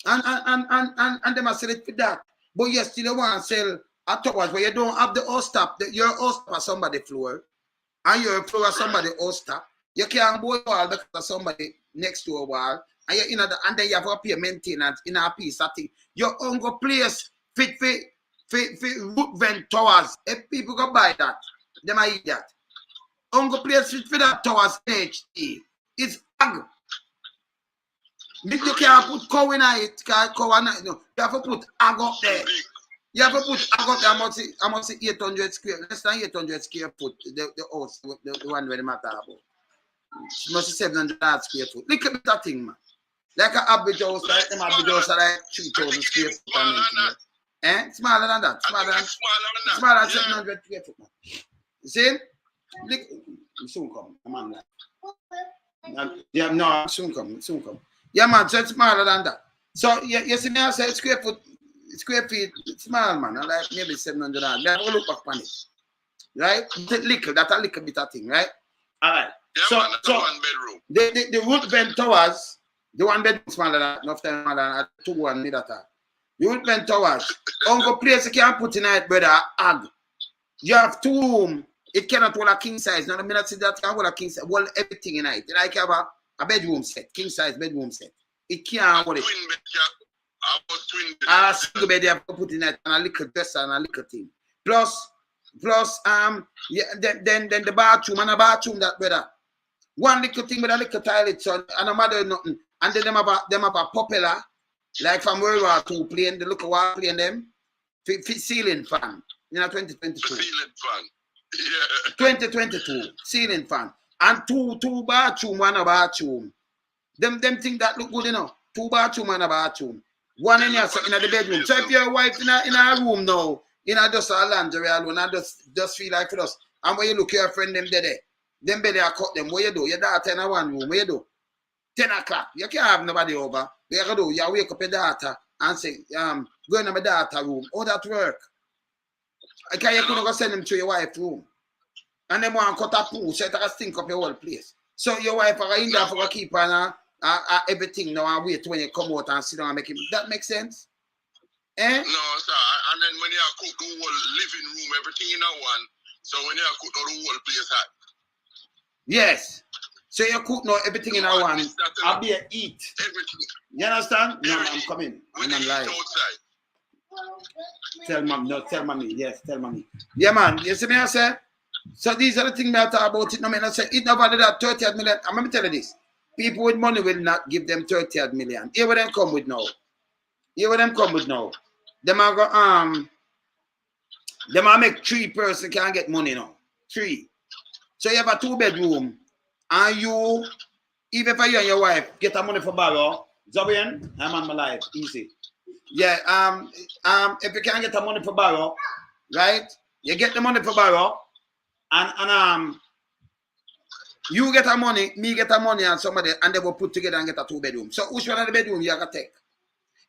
And them are sell it for that. But you still want to sell a towers where you don't have the host top. Your host top somebody floor. And you're a floor somebody host top. You can't go wall because somebody next to a wall. And you and then you have to pay maintenance in a piece of thing. Your own go place fit root vent towers. If people go buy that, they might eat that. Uncle place fit for that towers HD. It's ag. You can't put cow in it, no. You have to put ag up there. You have to put ag up there. I must say 800 square, less than 800 square foot. The house, the one where the matter about. It must be 700 square foot. Look at that thing, man. Like an average house, like them average house are like 3,000 square foot. Smaller than that. Smaller than 700 square foot, man. You see? Look, soon come. Come on, man. Yeah, no, soon come. Yeah, man, so it's smaller than that. So, you see me, I say square feet, it's small, man. I like maybe 700. They will look back on it. Right? That's a little bit of thing, right? All right. Yeah, man, that's one bedroom. The root vent towers, the one bedroom smaller than enough time smaller than 2 1 need that. The root vent towers, uncle place you can't put in it, brother, ag. You have 2 rooms. It cannot hold a king size. Now, the minute that can hold a king size, hold everything in it. Like you have a bedroom set, king size bedroom set. It can't hold it. A single bed you have to put in it and a little dresser and a little thing. Plus, yeah, then the bathroom and a bathroom that brother. One little thing with a little toilet, so and a matter nothing. And then them have a popular, like from World War II plane, the local war plane them, ceiling fan. You know, 2022. Ceiling fan. Yeah. 2022 ceiling fan and two bathroom, one a bathroom. Them think that look good, you know. 2 bathroom and a bathroom. One in your in the bedroom. So if your wife in a room now, just a laundry alone, and just feel like for us. And when you look your friend them there, them bed are cut them. What you do? Your daughter in a one room. What you do? 10 o'clock. You can't have nobody over. What you do? You wake up your daughter and say, go in my daughter room. How that work? Okay, you couldn't go send them to your wife's room. And then want to cut a pool, so you can stink up your whole place. So your wife are in there for a keep on everything now and wait when you come out and sit down and make it. That makes sense? Eh? No, sir. And then when you cook the whole living room, everything in a one. So when you cook the whole place hot. Yes. So you cook now everything in a one. I'll be a eat. Everything. You understand? No, Everything. I'm coming. When I'm you live. outside. Tell mommy. Yes, tell mommy. Yeah, man. You see me, I say? So these are the things I talk about it. No, I say it never did that 30 million. I'm going to tell you this. People with money will not give them 30 million. Here what them come with now. Them are go them are make 3 person can get money now. 3. So you have a 2 bedroom and you, even for you and your wife, get a money for borrow. Zobian, I'm on my life. Easy. Yeah, if you can't get the money for borrow, right? You get the money for borrow, and you get the money, me get the money, and somebody, and they will put together and get a 2 bedroom. So which one of the bedroom you can take?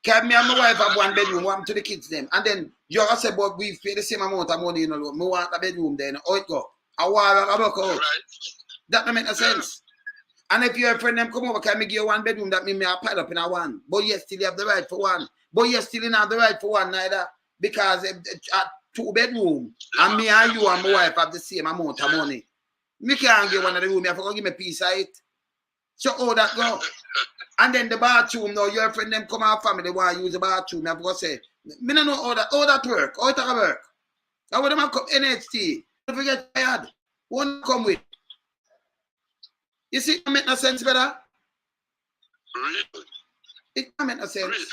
Can me and my wife have 1 bedroom, one to the kids them, and then you have say, but we pay the same amount of money, you know, we want a bedroom then, how it go? A wall, a work out. That don't make no sense. And if your friend them come over, can me give you 1 bedroom, that means me I pile up in a 1. But you still have the right for 1. But you still don't have the right for 1 neither. Because a 2 bedroom, and me and you and my wife have the same amount of money. Me can't get one of the room, you have to go give me a piece of it. So how that go? And then the bathroom, now your friend them come out family, they want to use the bathroom, you have to go say, me don't know how that work, how it work. How would them come NHT? Don't forget tired. One come with. You see, it make no sense, brother? Really? It don't make no sense. Really?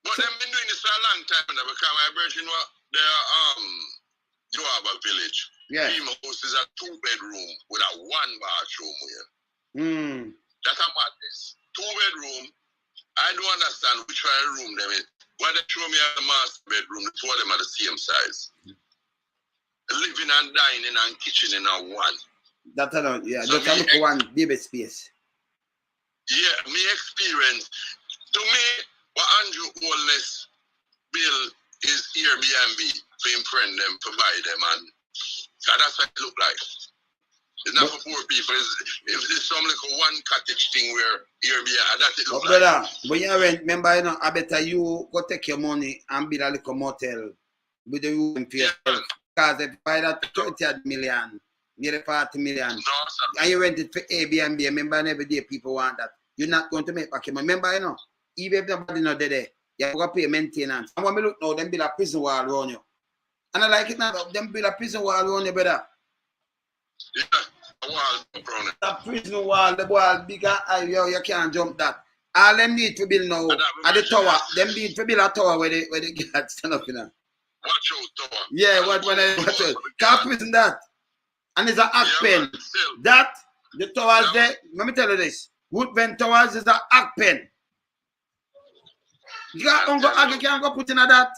But they've been doing this for a long time now because my version was there Joaba village. Yeah. Dream house is a 2 bedroom with a 1 bathroom here. That's a madness. 2 bedroom. I don't understand which one room them is. When they show me a master bedroom, the 2 of them are the same size. Living and dining and kitchen in a 1. That's a yeah, So just look for 1 baby space. Yeah, me experience. To me, what Andrew Holness bill is Airbnb for him friend them to buy them, and that's what it look like. It's not for poor people. If it's some like one cottage thing where Airbnb, that it But look brother, like. when you rent, remember, you know, I better you go take your money and build a little motel with the room for yourself. Because if you buy that 30 million, get a 40 million, No, sir. and you rent it for Airbnb, remember, and every day people want that. You're not going to make back your money. Remember, you know, even if nobody not there, you have to pay maintenance. And when we look now, them build a prison wall around you. And I like it now, them build a prison wall around you, brother. Yeah, a wall around it. That prison wall, the wall bigger, you can't jump that. All them need to build now at the tower. Them need to build a tower where the guards stand up, you know. Watch out, tower. Yeah, watch out. Can't prison that. And it's an act pen. That, the towers there, let me tell you this. Woodbend Towers is an act pen. You can't Uncle Ag, you can't go put in a that.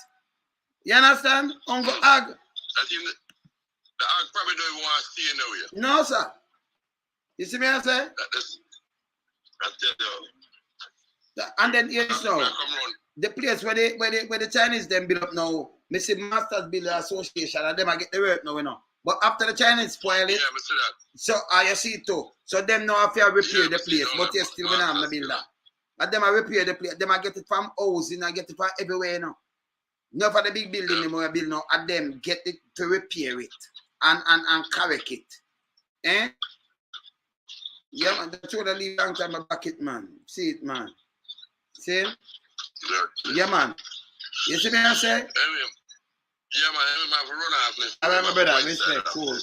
You understand? Uncle Ag. I think the Ag probably don't even want to stay in there. No, sir. You see me, I say? I tell you. And then yes, so the place where the Chinese them build up now, me see Masters Builder Association and them I get the work now, you know. But after the Chinese spoil it, yeah, I see that. so you see it too. So them now have to repair the place, but you still gonna have the builder. And them I repair the place, them I get it from housing, I get it from everywhere, you know. Not for the big building them I build now, and them get it to repair it and correct it. Eh? Yeah, man, that's what I leave long time back it, man. See it, man. See? Yeah, man. You see me, I say? Yeah, man, run off. I remember that. Respect. Cool.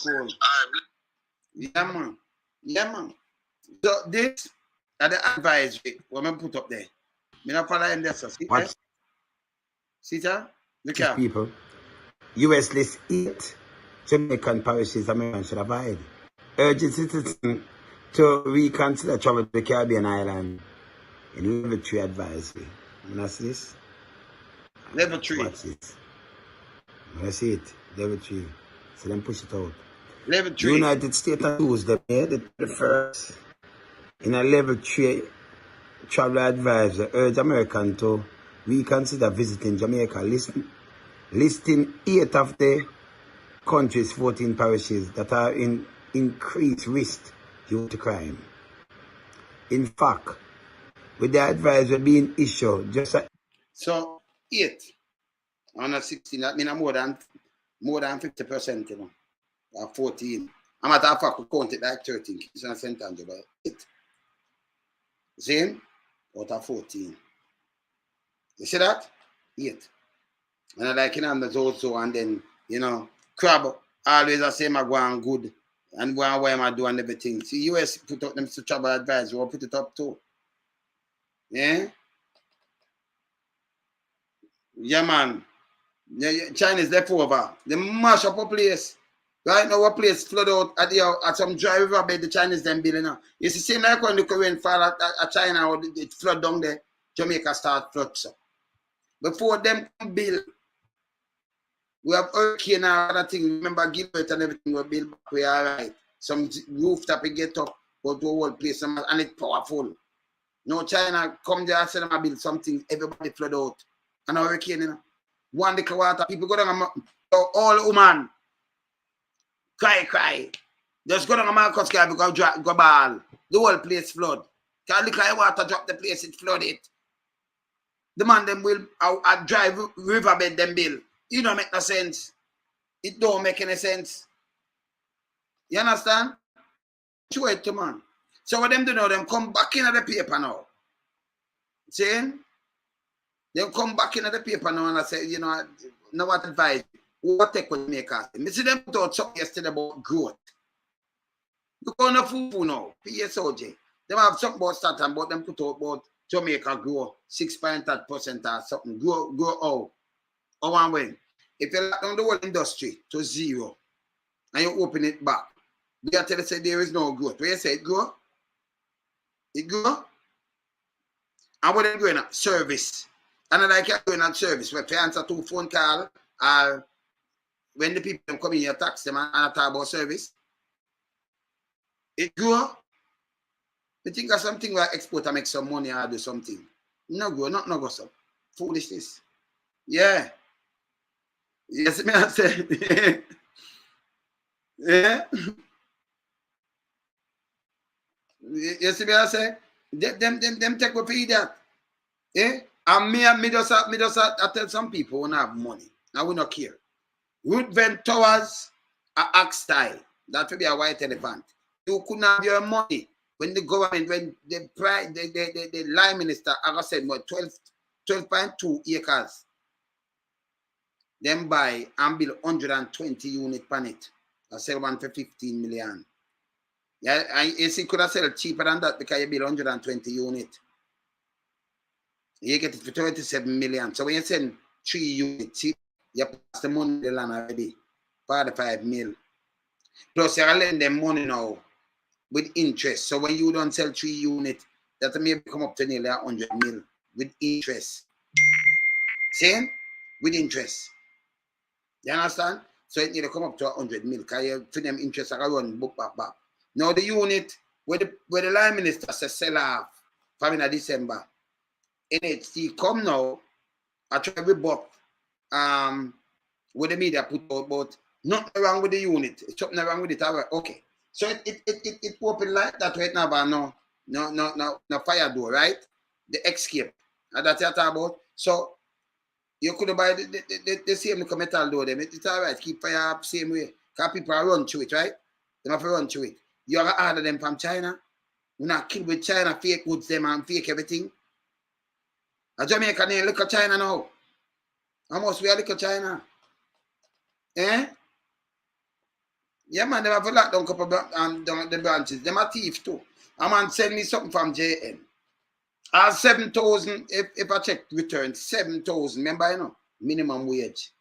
Yeah, man. Yeah, man. So, this are the advisory what I put up there. Me not follow him there, so see there? See there? Look here. People, US list 8 Jamaican parishes American should avoid. Urging citizens to reconsider travel to the Caribbean island in level 3 advisory. You know this? Level 3. What's this? I see it. Level 3. So then push it out. Level 3. United States and Tuesday made the first in a level 3 travel advisor urge Americans to reconsider visiting Jamaica, listing 8 of the country's 14 parishes that are in increased risk due to crime. In fact, with the advisory being issued, so 8 on a 16, that means more than 50%, you know, or 14. I'm at a fact, we count it like 13, it's not sentence, but 8. See? Out of 14. You see that? 8. And I like, you know, there's also, and then, you know, crab, always the same, I go on good, and why am I doing everything? See, US put up them to travel advice, we'll put it up too. Yeah? Yeah, man. Chinese left over. They mash up a place. Right now, a place flood out at some dry river bed, the Chinese them building now. It's the same like when the Korean fall at China or it flood down there, Jamaica start flood. So. Before them build, we have hurricane and other things. Remember, Gilbert and everything we build back, we are right. Some rooftop, we get up, go to a whole place, and it's powerful. No, China come there and say them I build something, everybody flood out. And a hurricane, you know. One little water, people go down and all woman cry. Just go down and Marcus Sky because go ball. The whole place flood. Because little water drop the place, it flood it. The man them will drive riverbed them build. It don't make no sense. It don't make any sense. You understand? Show it to man. So what them do now, them come back into the paper now. See? They come back into the paper now and I say, you know what advice? What take will make us? I see them put out something yesterday about growth. Look on the food now, PSOJ. They have something about Saturn, but them put out about Jamaica grow 6.3% or something. Grow out. Or one way. If you lock down the whole industry to 0 and you open it back, they tell you say there is no growth. Where you say it grow? It grow? And what are they doing? Service. And I like doing that service where you answer 2 phone calls or when the people come in, you tax them and talk about service. It grow. You think of something where export and make some money or do something. No grow, not no go so. Foolishness. Yeah. Yes, me I say. Yeah. You see what I say? Them take what for that. Eh? And me just I tell some people when I have money. I will not care. Root vent towers are axe style. That will be a white elephant. You couldn't have your money when the government, when the line minister, I said, what 12.2 acres. Them buy and build 120 unit pan it. I sell one for 15 million. Yeah, and you see, could have sell cheaper than that because you build 120 unit. You get it for 27 million. So when you send 3 units, you pass the money the land already. 45 mil. Plus, you're lending them money now with interest. So when you don't sell 3 units, that may come up to nearly 100 mil with interest. See? With interest. You understand? So it need to come up to 100 mil because you for them interest I run book back. Now the unit where the line minister says sell off from in December. NHT come now. I try to book what the media put out, but nothing wrong with the unit. It's something wrong with it. Okay. So it open like that right now, but no fire door, right? The escape. And that's what I talk about. So you could buy the same metal door them. It's all right. Keep fire up same way. Because people run through it, right? They have to run through it. You have to order them from China. We're not killed with China, fake goods them and fake everything. A Jamaican ain't look at China now. Almost we are look at China. Eh? Yeah, man, they have a lot down couple the branches. Them are thief too. A man send me something from JN. 7,000 if I check return, 7,000. Remember, you know, minimum wage.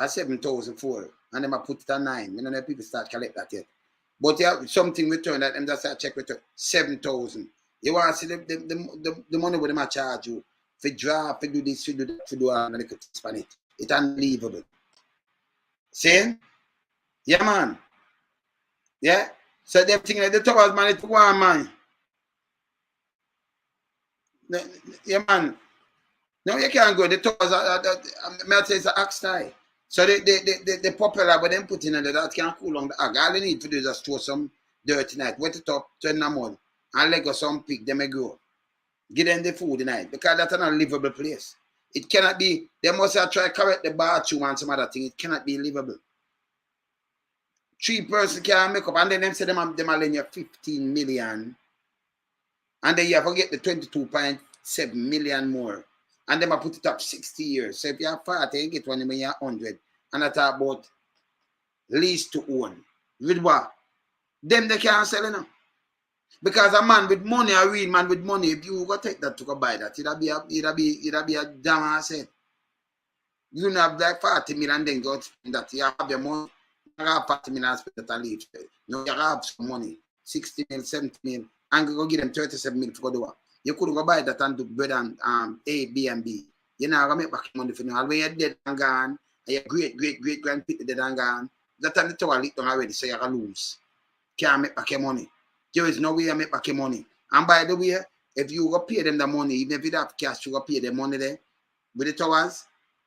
7,000 for it. And then I put it at 9. You know, the people start collect that yet. But yeah, something return that them just say check return 7,000. You want to see the money with them I charge you for draft, for do this, for do that, for do and they could spend it. It's unbelievable. See? Yeah, man. Yeah? So them thing like the towers, man, it's one man. Yeah, man. No, you can't go. The towers I say it's an axe tie. So the popular, but them put in there, that can cool on the ag. All they need to do is just throw some dirt tonight, wet it up, turn them on, and let go some pig, them may grow. Give them the food tonight, because that's not a livable place. It cannot be, they must have tried to correct the bathroom and some other thing. It cannot be livable. 3 persons can make up, and then them say them are lending you 15 million. And then you forget the 22.7 million more. And then I put it up 60 years. So if you have 40, you get one when you're 100. And I talk about lease to own. With what? Them they can't sell it now. Because a man with money, a real man with money, if you go take that to go buy that, it'll be a damn asset. You don't have like 40 million, then go spend that. You have your money. You have 40 million spend that and leave. No, you have some money. 60 mil, 70 mil. And go give them 37 mil to go do what? You couldn't go buy that and do bread and A, B, and B. You know, I make back money for you. And when you're dead and gone, and your great grandparents dead and gone, that time the tower lit down already, so you're going to lose. Can't make back your money. There is no way you make back your money. And by the way, if you go pay them the money, even if you don't have cash, you go pay them money there. With the towers,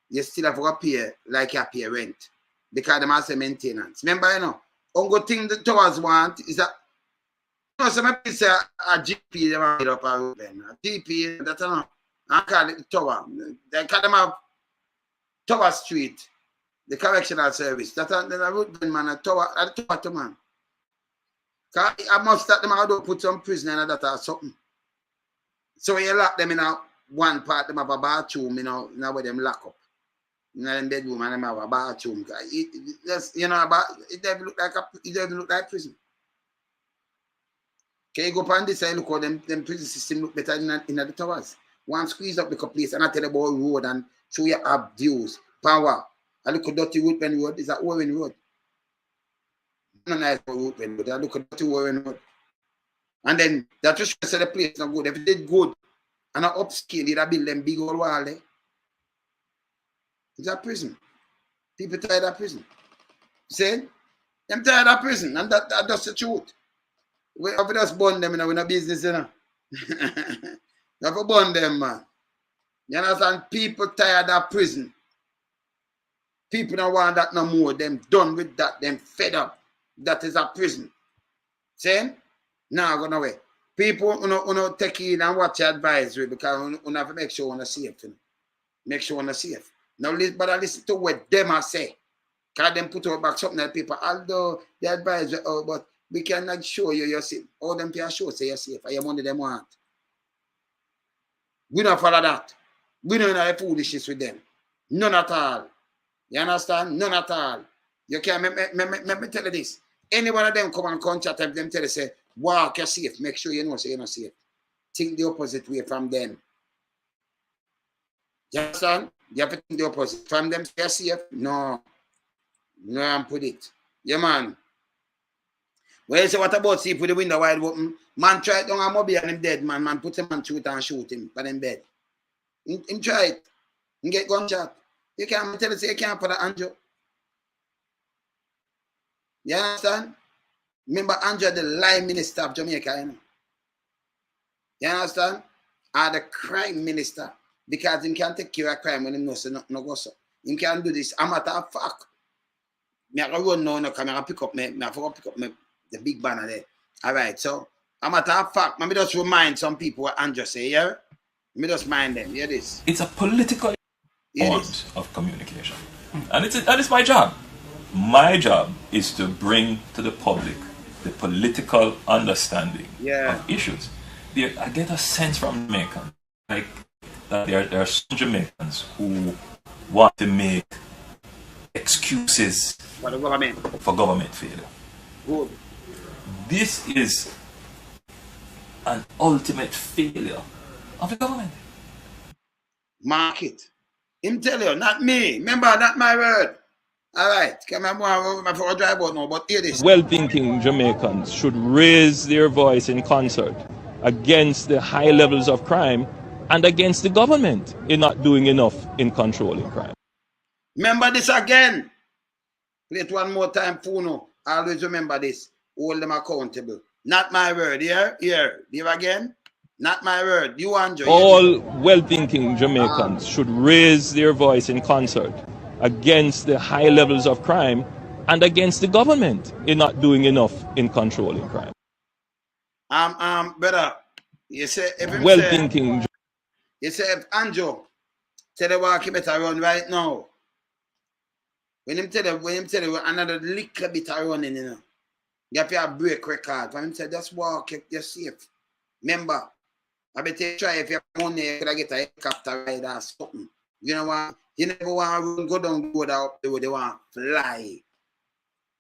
you still have to pay like you pay rent. Because they must say maintenance. Remember, you know, only thing the towers want is that no, some people say a GP, they might up a road then. A GP, that's not. I call it the tower. They call them a Tower Street, the correctional service. That's a road man, a tower to man. I must start them out to put some prisoner in that or something. So you lock them in a one part, them have a bathroom, you know where them lock up. In them bedroom and them have a bathroom. You know, it doesn't look like prison. Can you go up on this side, look how them prison system look better in the towers. One squeeze up the place and I tell about road and show you have views, power. I look at dirty Woodpen Road, is that Owen Road? No nice Woodpen Road, I look at dirty Owen Road. And then that just said the place not good. If it did good and I upscale, you'd build them big old wall there. It's a prison. People tired of prison. See? Them tired of prison, and that's the truth. We have to just burn them, you know, in a business, you know. You have to burn them, man. You understand? People tired of prison. People don't want that no more. Them done with that. Them fed up. That is a prison. See? Now go away. People uno take in and watch your advisory because you have to make sure you're safe. You know? Make sure you're safe. Now, but I listen to what them I say. Because them put out back something that people, although the advisory, but we cannot show you're safe. All them people show say you're safe. And your money them want. We don't follow that. We don't have foolishness with them. None at all. You understand? None at all. You can't, let me tell you this. Any one of them come and contact them tell you, say, walk, you're safe. Make sure you know, say you're not safe. Think the opposite way from them. You understand? You have to think the opposite. From them, say you're safe. No. No, I'm put it. Yeah, man. Well, you say, what about see put the window wide open? Man, try it down a mobile and him dead, man. Man, put him on shoot and shoot him for them bed. Him try it. Him get gunshot. You can't tell us you can't put an Andrew. You understand? Remember Andrew, the lie minister of Jamaica, you know? You understand? Or the crime minister. Because he can't take care of crime when he knows no go so. He can't do this. I'm at a fuck. I can run now, come and pick up the big banner there. All right, so I'm at a fact. Let me just remind some people what Andrew say, yeah? Let me just mind them. Hear this. It's a political forms of communication. And it's my job. My job is to bring to the public the political understanding of issues. I get a sense from Jamaicans, like that there are some Jamaicans who want to make excuses for the government. For government failure. Good. This is an ultimate failure of the government. Mark it. Him tell you, not me. Remember, not my word. All right. Come on, for a drive out now, but hear this. Well-thinking Jamaicans should raise their voice in concert against the high levels of crime and against the government in not doing enough in controlling crime. Remember this again. Play it one more time, Funo. Always remember this. Hold them accountable. Not my word. Here. Leave again. Not my word. You enjoy. All well-thinking Jamaicans should raise their voice in concert against the high levels of crime and against the government in not doing enough in controlling crime. Brother, you say if well-thinking. You say if Andrew tell the walk better run right now. When him tell you another little bit of running, you know, you have to have break record. When him say just walk, you're safe. Remember, I bet you try if you have money, you could get a helicopter ride or something. You know what? You never want to go down the road up the way they want to fly.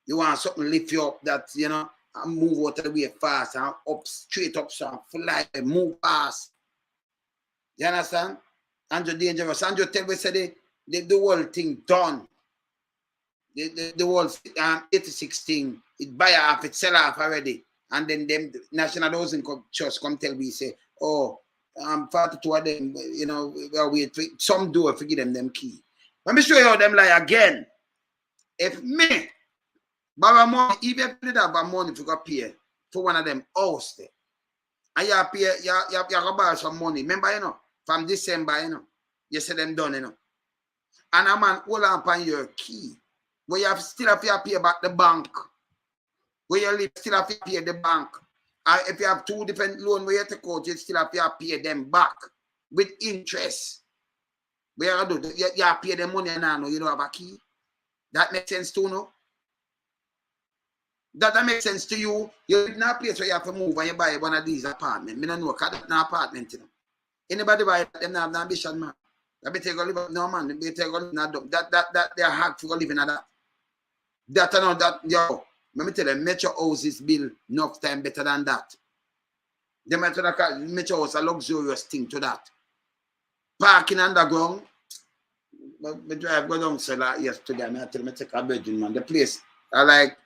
You want something lift you up that, you know, and move out of the way fast and up, straight up, so fly, move fast. You understand? Andrew dangerous. Andrew tell me say the whole thing done. The whole 86 thing, it buy off, it sell off already. And then them National Housing Trust come tell me, say, oh, 42 of them, you know, wait, some do if you give them key. Let me show you how them lie again. If me borrow money, even if you have money if you got pay for one of them house there, and you pay, you go borrow some money. Remember, you know, from December, you know, you say them done, you know. And a man hold on your key. Where you still have to pay back the bank. Where you live, still have to pay the bank. And if you have two different loans where you take out, you still have to pay them back with interest. Where you do, you have to pay the money now, you don't have a key. That makes sense to you, no? That makes sense to you. You're in a place where you have to move and you buy one of these apartments. I don't know, because that's an apartment, you know. Anybody buy them have an ambition, man. I bet you go live no man, they better go live in that they're hard to go live in that. That know that yo, let me tell you, metro houses build enough time better than that. The metro house a luxurious thing to that. Parking underground. Me drive go down cellar yesterday and I tell me take a bedroom, man. The place I like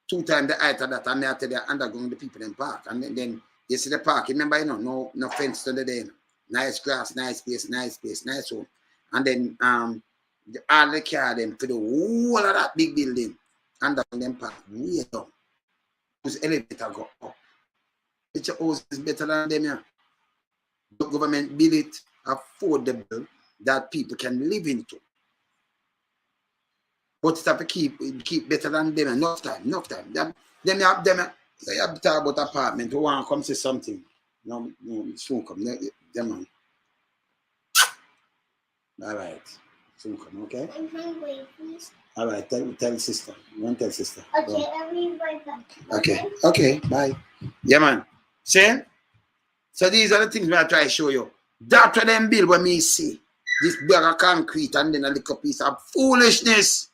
2 times the height of that, and I tell you underground the people in park. And then you see the park, remember, you know, no fence to the day. Nice grass, nice space, nice home. And then all the car them for the whole of that big building under them park way down. Whose elevator go up. Which house is better than them, yeah. The government build it affordable that people can live into. But it have to keep better than them enough time. Them So you have to talk about apartment. Who want to come say something? No, soon come. Yeah, man. All right. Soon come, okay? I'm hungry, please. All right. Tell sister. You want to tell sister? Okay, I'll be right back. Okay. Bye. Yeah, man. See? So these are the things I try to show you. That's what them build when me see. This bag of concrete and then a little piece of foolishness.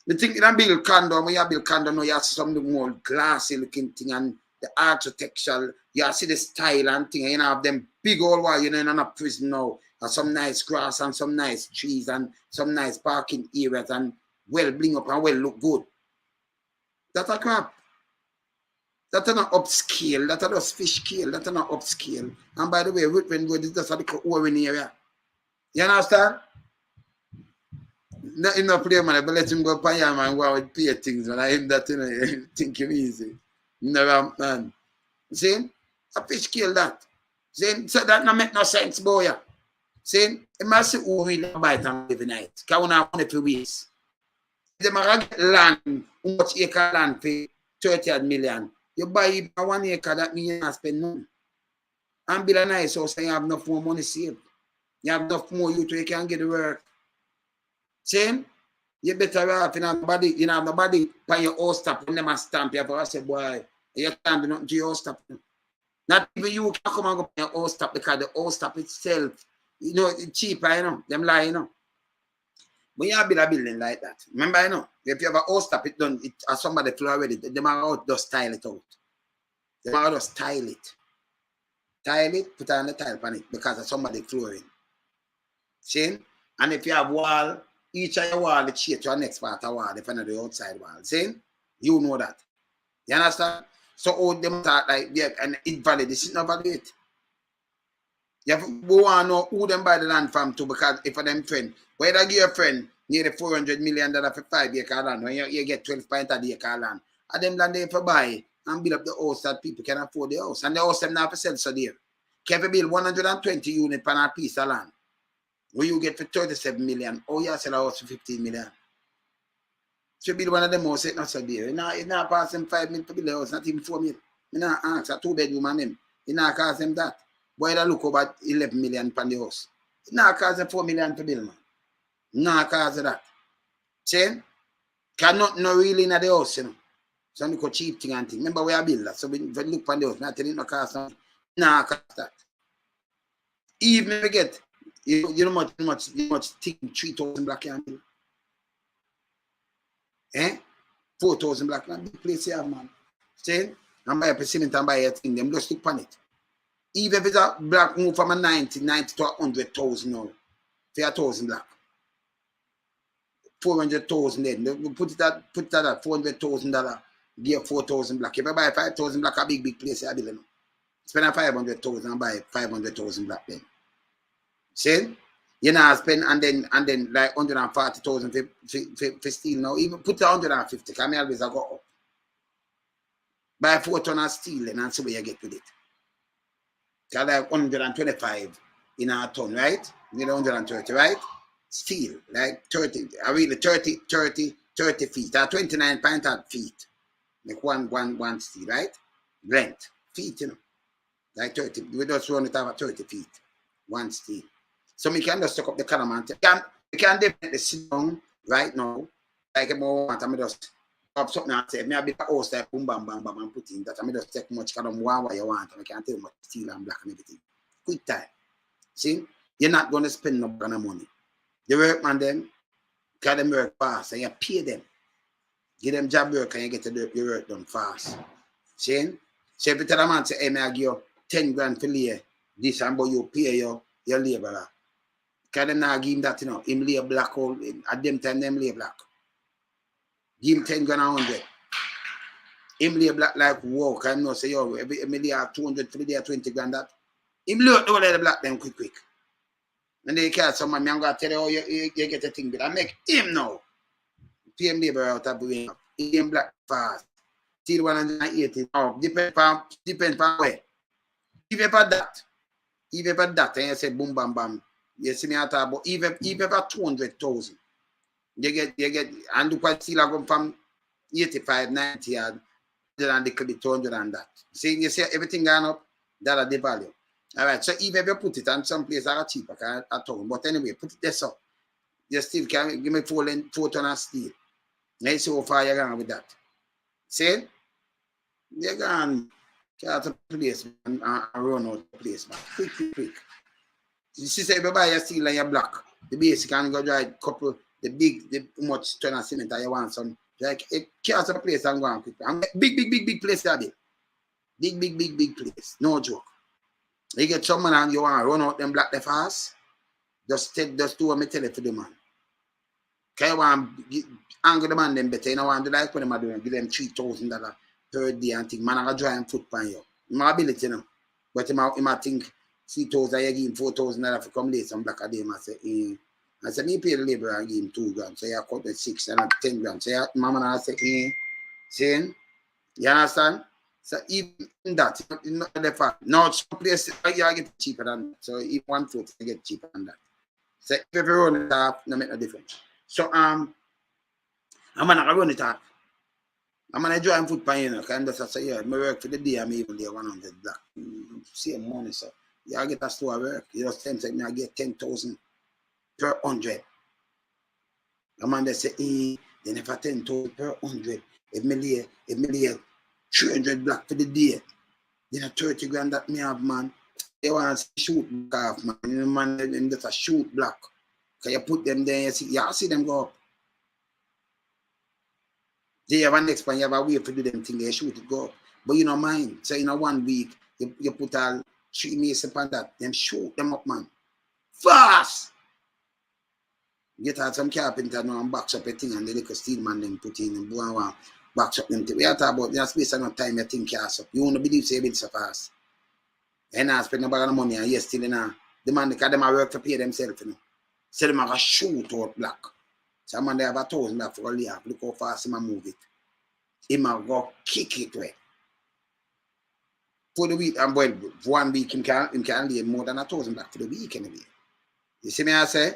The thing that build condo, when you build condo, now you see some more glassy looking thing and the architectural, you see the style and thing, and you have them big old wall, in a prison now, and some nice grass and some nice trees and some nice parking areas and well bling up and well look good. That's a crap. That's not upscale, that's just fish scale, that's not upscale. And by the way, when go this just a little Owen area. You understand? Not enough play man, but let him go pay him and go and pay things when I him that think him easy. Never man. See? A fish kill that. See? So that not make no sense, boy. See? It must say who will buy it and live in it. Because we not want to waste. They might get land, much acre land for 30 million. You buy 1 acre, that means you not spend none. And build a nice house and you have enough more money saved. You have enough more you can get the work. See? You better off in nobody, you know, nobody by your own stop when them stamp you for I say, boy, you can't do nothing to your stop. Not even you can come and go by your own stop because the own stop itself, you know, it's cheaper, you know, them lie, you know. When you build a building like that, remember, you know, if you have an old stop, it done, it as somebody floor already, them are out just style it out. Them are just style it. Tile it, put on the tile on it because of somebody flooring. See? And if you have wall, each of your wall is shaped to your next part of wall, if not the outside wall. See? You know that. You understand? So all them start like yeah, and invalid. This is not valid. You have to go on know who them buy the land from too, because if for them friend, whether give your friend near the $400 million for 5 acre land, when you get 12 point of the acre land, and them land they for buy and build up the house that people can afford the house. And the house them now for sell so there. Can you build 120 units per a piece of land? Where you get for 37 million, oh you sell a house for 15 million. So you build one of them houses, not so dear. It's not pass them 5 million to build a house, not even 4 million. You know, ask a 2-bedroom and them. You know, cost them that. Why they look about 11 million per the house? It not cost them 4 million to build, man. Not cost that. See? Because nothing no really in the house, you know. So look at cheap thing and thing. Remember we are builder, so we look on the house, not telling no cost nothing. Nah, cost that. Even if we get, you know much thick 3,000 black and bill. 4,000 black and big place here, man. See? And buy a cement and buy a thing, them just look on it. Even if it's a black move from a 90 to 100,000 now, for 1,000 black. 400,000 then. We put it at $400,000, give 4,000 black. If I buy 5,000 black, a big place here, bill. Spend 500,000 and buy 500,000 black then. See? You know, spend and then like 140,000 for steel now. Even put 150, because I always go up. Buy 4 ton of steel and see where you get with it. Because like 125 in a ton, right? You know, 130, right? Steel, like 30, I really 30 feet, 29.8 feet. Like one steel, right? Length, feet, you know. Like 30, we just run it over 30 feet, one steel. So we can just stock up the column and we can definitely sit down right now. Like a moment, I just have something and say, maybe a house like boom, bam, bam, bam, and put in that. I just take much column what you want, and I can't tell you much steel and black and everything. Quick time. See? You're not going to spend no kind of money. The workman them, because them work fast, and you pay them. Give them job work and you get your work done fast. See? So if you tell a man, say, hey, I give you 10 grand for lay this, and but you pay your laborer. Because them not give him that, you know, him lay black hole, at them time, them lay black. Give him 10 grand and 100. Him lay black like, whoa, because I know, say, yo, every lay have 200 for the day, 20 grand that. Him lay out the black them quick. And they can't, someone, I'm going to tell you how you get a thing, but I make him know. Pay him labor out of the way. Him black fast. Till 180. Oh, depends on where. Even for that, and you say boom, bam, bam. You see me at about even for 200,000. You get, and look what still I go from 85, 90, and and they could be 200 and that. See, you see everything gone up, that are the value. All right, so even if you put it on some place that are cheaper, at all. But anyway, put it there up. You still can give me 4 ton of steel. Now you see how far you're going with that. See? You're going to place and run out the place, man. Quick. You see, say if you buy your steel and your block, the basic can go drive couple, the much ton of cement that you want some. Like it can't a place and go on quick. And big place there. Big place. No joke. You get someone and you want to run out them block the fast, just do what I tell you for the man. Okay, you want to angle the man them better. You know want to like what them are doing, give them $3,000 per day and think man I dry and foot pan you. My ability, you know. But he might think $3,000, you give him $4,000 for come late some black a day. I said, me pay the labor and give him $2,000. So you cut the 6 and 10 grand. So mama I say, saying, you understand? So even that, not the fact. Now some place you get cheaper than that. So if 1 foot you get cheaper than that. So if you run it up, no make no difference. So I'm gonna run it up. I'm gonna join foot pan, you know, kind of say, yeah, I work for the day, I'm even there 100 black. Same money, so I get a store work. You know, same thing, I get 10,000 per 100. I'm gonna say, then if I 10,000 per 100, if me lay 300 black for the day, then a 30 grand that me have, man. They want to shoot black off, man. You know, man, them just a shoot black. Can you put them there, you see them go up. They have a next one, you have a way to do them thing, they shoot it go up. But you know mind. So in a 1 week, you put all 3 mace upon that, them shoot them up, man. Fast! Get out some carpenter now and box up a thing and the little steel man them put in and box up them thing. We are talking about there's space enough time you think cast up. You won't believe say you build so fast. And I spend no bag of money and yes still in the man because them work to pay themselves, you know. So them have a shoot out black. Some man they have $1,000 for a layer. Look how fast him move it. He might go kick it way. For the week, and well, for 1 week him can lay more than $1,000 for the week anyway. You see me I say?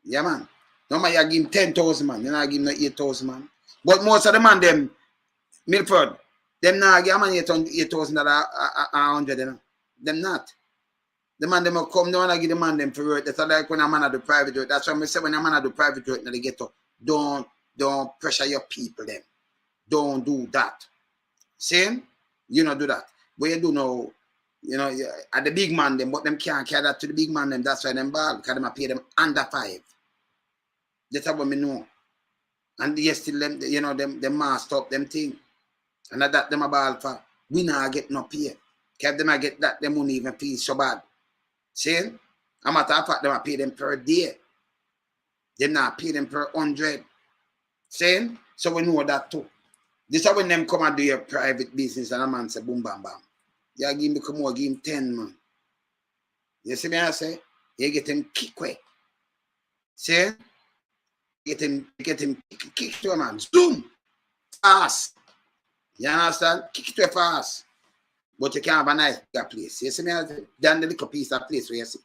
Yeah, man. No man, you give him 10,000, man. You not give him no 8,000, man. But most of the man, them, Milford, them not give a man $8,000 a 100, you know. Them not. The man, them will come, they want to give the man them for work. That's like when a man do private work. That's why I say when a man do private work, they get to, don't pressure your people, them. Don't do that. See? You don't do that. But you do know, you know, at the big man them, but them can't carry that to the big man them. That's why them ball, because them pay them under 5. That's what me know. And yes, still them, you know, them master up them thing. And that them a ball for. We not get no pay. Because them I get that, them won't even feel so bad. See? A matter of fact, them I pay them per day. Them not pay them per 100. See? So we know that too. This is when them come and do your private business and a man say boom bam bam. You give him come over, give him 10, man. You see me I say? You get him kick way. See? Get him kick to a man. Zoom! Fast. You understand? Kick to a fast. But you can't have a nice bigger place. You see me I say? Down the little piece of place where you see.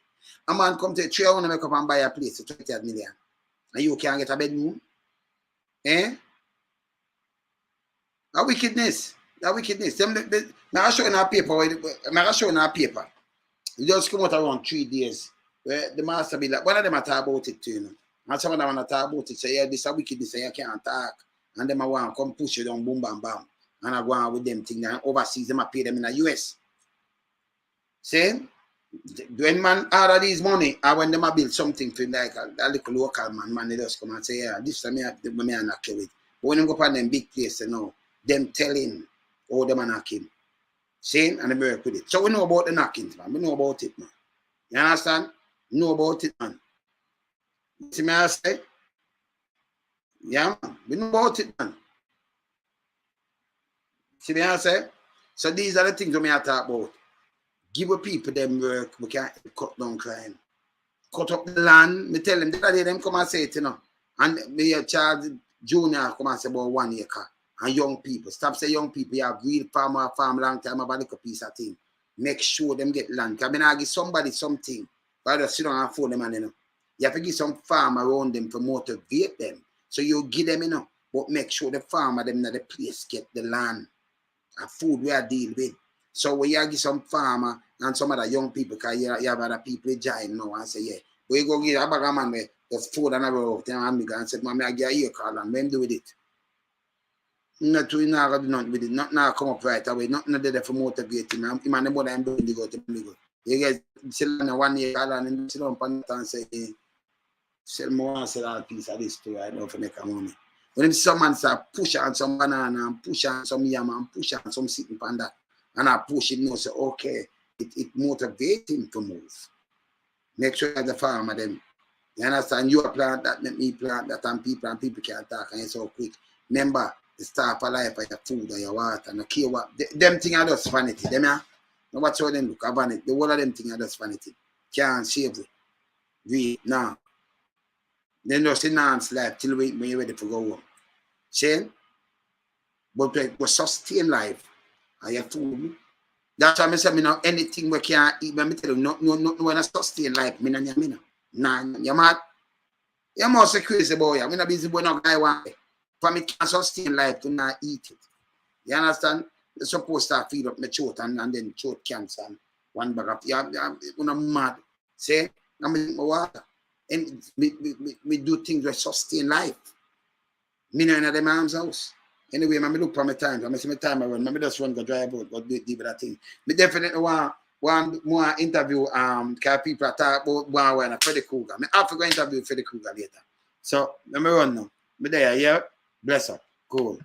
A man come to 300 make up and buy a place for 20 million. And you can't get a bedroom. Eh? A wickedness. I show in our paper. You just come out around 3 days. Where the master be like, one of them are talk about it too, you know. And some of them want to talk about it. Say, yeah, this is a wickedness, and you can't talk. And them I want to come push you down, boom, bam, bam. And I go on with them things. And overseas, them I pay them in the US. See? When man order these money, and when them I build something for like a little local man, they just come and say, yeah, this is me I knock you with. But when you go on them big places, you know, them telling how them knock him. See? And they work with it. So we know about the knockings, man. We know about it, man. You understand? We know about it, man. You see me I say? Yeah, man. We know about it, man. See me I say? So these are the things we I talk about. Give people them work, we can't cut down crime. Cut up the land, me tell them, the other day them come and say it, you know. And me Charles Junior come and say about 1 acre. And young people, stop say young people, you have real farm long time about a little piece of thing. Make sure them get land. Because I mean, I give somebody something, but I just sit down and phone them and, you know. You have to give some farm around them to motivate them. So you give them, you know, but make sure the farmer them in the place get the land and food we are deal with. So we give some farmer and some other young people, because you have other people join now and say, yeah, we go get a bag of man there's food and about and said, Mommy, I get a call and when do with it? Not to not do nothing with it, not now come up right away, not there for motivate him. I'm the more I'm doing the go to me go. You guys still in 1 year and sit on and say, sell more and sell all piece of this too, I know for make a money. When someone start push on some banana and push on some yam and push on some sitting panda, and I push it, you know, say, okay, it motivates him to move. Make sure that the farmer them, you understand, you plant that, make me plant that, and people can't talk and it's so quick. Remember, the start of life of your food or your water, and the care what, them things are just vanity, them yeah? Now watch how them look, a vanity, the whole of them things are just vanity. Can't save it. Read now. Then just enhance life till when you're ready to go home. See? But we sustain life. Are you fool? That's why I say, me know anything we can't eat. But I tell you, no, when I sustain life, me no. Nah, you mad? You must crazy boy. I'm not busy boy, no guy want it. For me can't sustain life to not eat it. You understand? You're supposed to feed up my throat and then throat cancer and one bag of, I'm mad. See? I'm in my water. And me do things that sustain life. Me know in the mom's house. Anyway, I look for my time. I see my time around. I just run go drive out, go do that thing. Me definitely want more interview because people talk about one Freddy Krueger. I have to go interview Freddy Krueger later. So let me run now. Me there, yeah? Bless up. Cool.